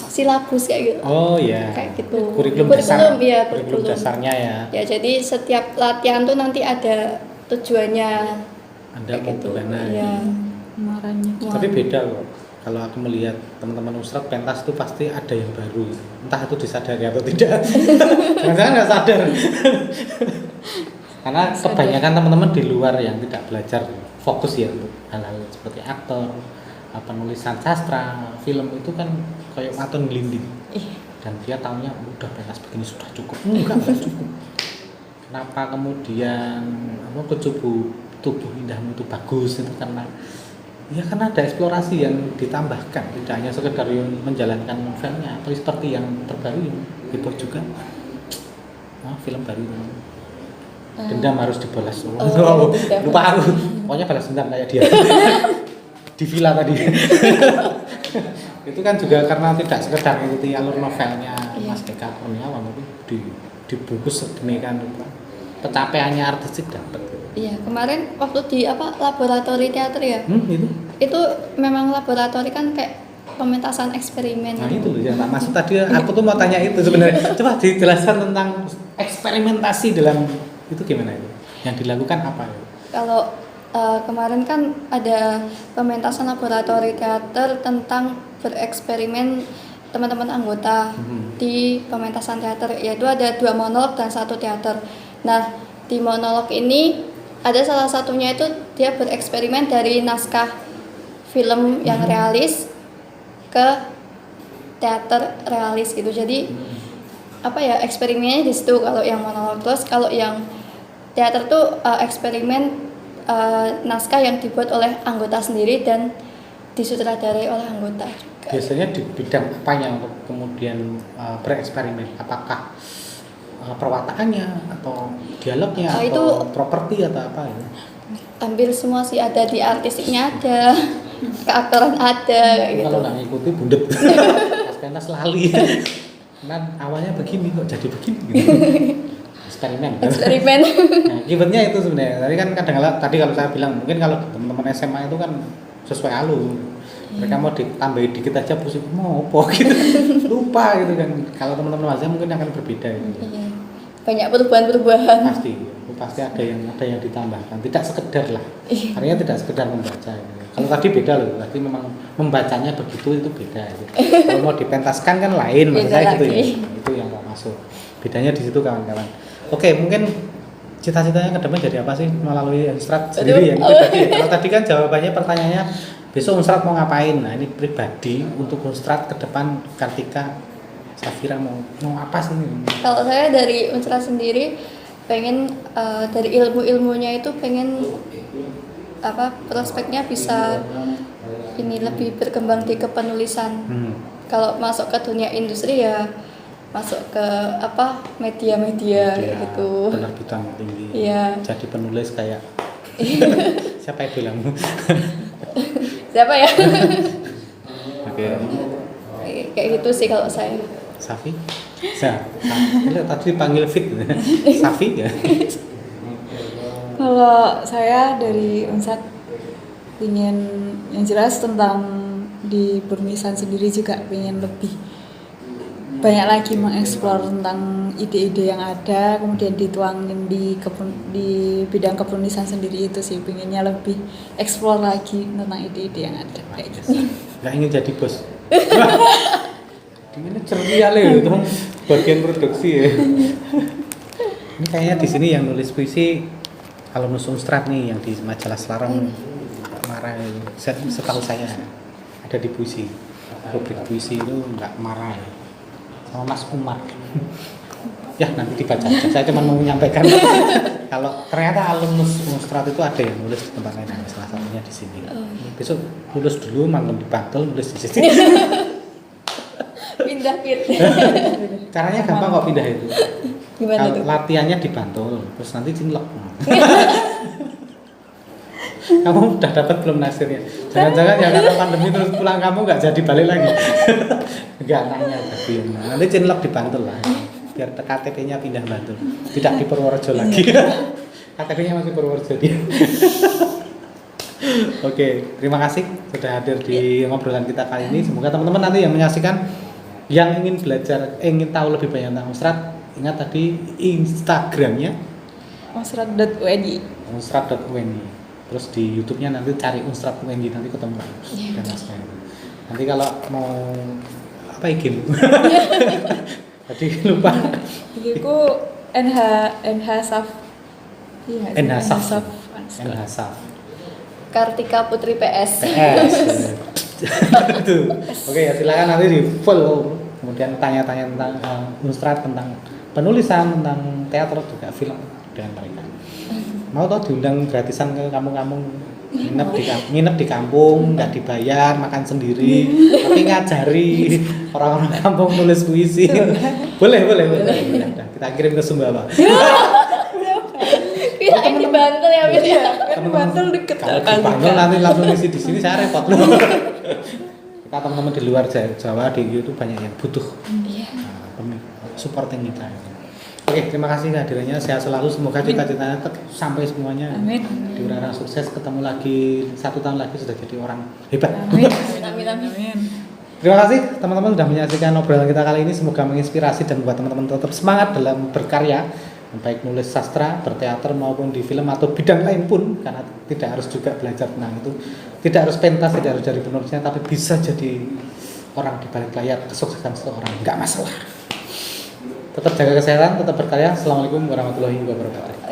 [SPEAKER 2] Silabus kayak gitu.
[SPEAKER 1] Oh iya.
[SPEAKER 2] Kayak gitu.
[SPEAKER 1] Kurikulum dasar.
[SPEAKER 2] Iya,
[SPEAKER 1] Kurikulum dasarnya ya.
[SPEAKER 2] Ya, jadi setiap latihan tuh nanti ada tujuannya.
[SPEAKER 1] Anda
[SPEAKER 2] Kayak
[SPEAKER 1] mau
[SPEAKER 2] gitu.
[SPEAKER 1] gimana?
[SPEAKER 2] Iya.
[SPEAKER 3] kemarannya
[SPEAKER 1] Tapi beda kok. Kalau aku melihat teman-teman Ustrat pentas itu pasti ada yang baru. Entah itu disadari atau tidak. Jangan-jangan nggak sadar. Karena kebanyakan teman-teman di luar yang tidak belajar fokus ya untuk hal-hal seperti aktor, penulisan sastra, film itu kan kayak maton gelinding. Dan dia tahunya udah pentas begini sudah cukup. Enggak cukup. Kenapa kemudian tubuh indahmu itu bagus itu karena ada eksplorasi yang ditambahkan, tidak hanya sekedar menjalankan novelnya atau seperti yang terbaru yang heboh juga film baru dendam harus dibalas.
[SPEAKER 2] Dendam.
[SPEAKER 1] Lupa aku pokoknya balas dendam kayak dia di villa tadi. Itu kan juga karena tidak sekedar mengikuti alur novelnya
[SPEAKER 2] Iya.
[SPEAKER 1] Mas Eka Kurniawan, tapi dibungkus sedemikian rupa. Pencapaiannya artistik dapat.
[SPEAKER 2] Iya, kemarin waktu di laboratori teater ya.
[SPEAKER 1] Itu.
[SPEAKER 2] Itu memang laboratori kan kayak pementasan eksperimen.
[SPEAKER 1] Nah itu loh yang tak maksud tadi, aku tuh mau tanya itu sebenarnya. Coba dijelaskan tentang eksperimentasi dalam itu gimana itu? Yang dilakukan apa itu?
[SPEAKER 2] Kalau kemarin kan ada pementasan laboratori teater tentang bereksperimen teman-teman anggota di pementasan teater, yaitu ada 2 monolog dan 1 teater. Nah, di monolog ini ada salah satunya itu dia bereksperimen dari naskah film yang realis ke teater realis gitu. Jadi eksperimennya di situ kalau yang monolog. Terus kalau yang teater tuh eksperimen naskah yang dibuat oleh anggota sendiri dan disutradarai oleh anggota juga.
[SPEAKER 1] Biasanya di bidang apanya untuk kemudian bereksperimen? Apakah perwataannya atau dialognya
[SPEAKER 2] Oh,
[SPEAKER 1] atau
[SPEAKER 2] itu
[SPEAKER 1] properti atau apa ya?
[SPEAKER 2] Hampir semua sih, ada di artistiknya ada, keaktoran ada kayak gitu.
[SPEAKER 1] Kalau nggak ngikuti bundet, pas pentas lali. Nah awalnya begini kok jadi begini. Gitu. Eksperimen.
[SPEAKER 2] Eksperimen.
[SPEAKER 1] Nah, keywordnya itu sebenarnya. Tadi kan kadang-kadang tadi kalau saya bilang mungkin kalau teman-teman SMA itu kan sesuai alur. Mereka mau ditambahin dikit aja pusing mau apa gitu. Lupa gitu kan. Kalau teman-teman mahasiswa mungkin akan berbeda gitu.
[SPEAKER 2] Iya. Banyak perubahan-perubahan.
[SPEAKER 1] Pasti ada yang ditambahkan. Tidak sekedar lah. Artinya tidak sekedar membaca gitu. Kalau tadi beda loh. Tadi memang membacanya begitu itu beda gitu. Kalau mau dipentaskan kan lain maksud saya gitu ya. Itu yang mau masuk. Bedanya di situ kawan-kawan. Oke, mungkin cita-citanya ke depan jadi apa sih melalui Unstrat sendiri ya? Pribadi ya? Kalau tadi kan jawabannya pertanyaannya besok Unstrat mau ngapain? Nah ini pribadi untuk Unstrat ke depan Kartika Safira mau apa sih ini?
[SPEAKER 2] Kalau saya dari Unstrat sendiri pengen dari ilmu-ilmunya itu pengen prospeknya bisa ini lebih berkembang di kepenulisan. Kalau masuk ke dunia industri ya masuk ke media gitu.
[SPEAKER 1] Penerbitan tinggi.
[SPEAKER 2] Iya.
[SPEAKER 1] Jadi penulis kayak siapa idolamu?
[SPEAKER 2] Siapa ya?
[SPEAKER 1] Oke.
[SPEAKER 2] Kayak gitu sih kalau saya.
[SPEAKER 1] Safi? Tadi dipanggil Fit. Safi ya?
[SPEAKER 3] Kalau saya dari Unsat ingin yang jelas tentang di permisan sendiri juga pengen lebih banyak lagi mengeksplor tentang ide-ide yang ada, kemudian dituangin di bidang kepenulisan sendiri itu sih, pengennya lebih eksplor lagi tentang ide-ide yang ada kayak gitu.
[SPEAKER 1] Nggak ingin jadi bos. Ini ceria itu bagian produksi ya. Ini kayaknya di sini yang nulis puisi alumnus Unstrat nih yang di majalah Selarong marah itu. Setahu saya ada di puisi. Rubrik puisi itu nggak marah. Sama Mas Umar. Ya nanti dibaca aja. Saya cuma mau menyampaikan kalau ternyata alumnus Unstrat itu ada yang nulis di tempat lain, salah satunya di sini. Besok lulus dulu malam di Bantul nulis di sini.
[SPEAKER 2] Pindah.
[SPEAKER 1] Caranya gampang kok pindah itu.
[SPEAKER 2] Gimana
[SPEAKER 1] Kalau
[SPEAKER 2] tuh?
[SPEAKER 1] latihannya di Bantul, terus nanti cinlok. Kamu udah dapat belum nasirnya? Jangan-jangan ya karena pandemi terus pulang kamu nggak jadi balik lagi. Enggak nanya tapi nanti cinlok di Bantul lah. Biar KTP-nya pindah Bantul, tidak di Purworejo lagi. KTP-nya masih Purworejo dia. Oke, terima kasih sudah hadir di ngobrolan kita kali ini. Semoga teman-teman nanti yang menyaksikan yang ingin belajar, ingin tahu lebih banyak tentang Unstrat, ingat tadi Instagramnya
[SPEAKER 3] Unstrat.uni.
[SPEAKER 1] Unstrat.uni. Terus di YouTube-nya nanti cari Unstrat.uni nanti ketemu. Dan lain-lain. Nanti kalau mau apa ya game? Tadi lupa.
[SPEAKER 3] Iku NH Saf. Iya,
[SPEAKER 1] NH Saf.
[SPEAKER 3] Unstrat.
[SPEAKER 1] NH Saf.
[SPEAKER 2] Kartika Putri PS.
[SPEAKER 1] Itu. Oke ya silakan nanti di follow. Kemudian tanya-tanya tentang Unstrat, tentang penulisan, tentang teater juga film dengan mereka. Mau tau diundang gratisan ke kampung-kampung, nginep di kampung, nggak dibayar, makan sendiri, tapi ngajari orang-orang kampung nulis puisi. Boleh. Nah, kita kirim ke Sumbawa.
[SPEAKER 2] Kirain di Bantul ya, Fit ya.
[SPEAKER 3] Kan Bantul deket
[SPEAKER 1] Kalau
[SPEAKER 3] kan.
[SPEAKER 1] di Bantul nanti langsung isi di sini saya repot. Kita teman-teman di luar Jawa di itu banyak yang butuh
[SPEAKER 2] Iya.
[SPEAKER 1] supporting kita. Oke, terima kasih kehadirannya. Sehat selalu. Semoga cita-citanya sampai semuanya.
[SPEAKER 3] Amin.
[SPEAKER 1] Di orang sukses, ketemu lagi 1 tahun lagi sudah jadi orang hebat.
[SPEAKER 3] Amin.
[SPEAKER 2] Amin.
[SPEAKER 1] Terima kasih teman-teman sudah menyaksikan obrolan kita kali ini. Semoga menginspirasi dan buat teman-teman tetap semangat dalam berkarya, baik nulis sastra, berteater maupun di film atau bidang lain pun, karena tidak harus juga belajar tentang itu. Tidak harus pentas, tidak harus jadi penulisnya, tapi bisa jadi orang di balik layar kesuksesan seseorang. Enggak masalah. Tetap jaga kesehatan, tetap berkarya. Assalamualaikum warahmatullahi wabarakatuh.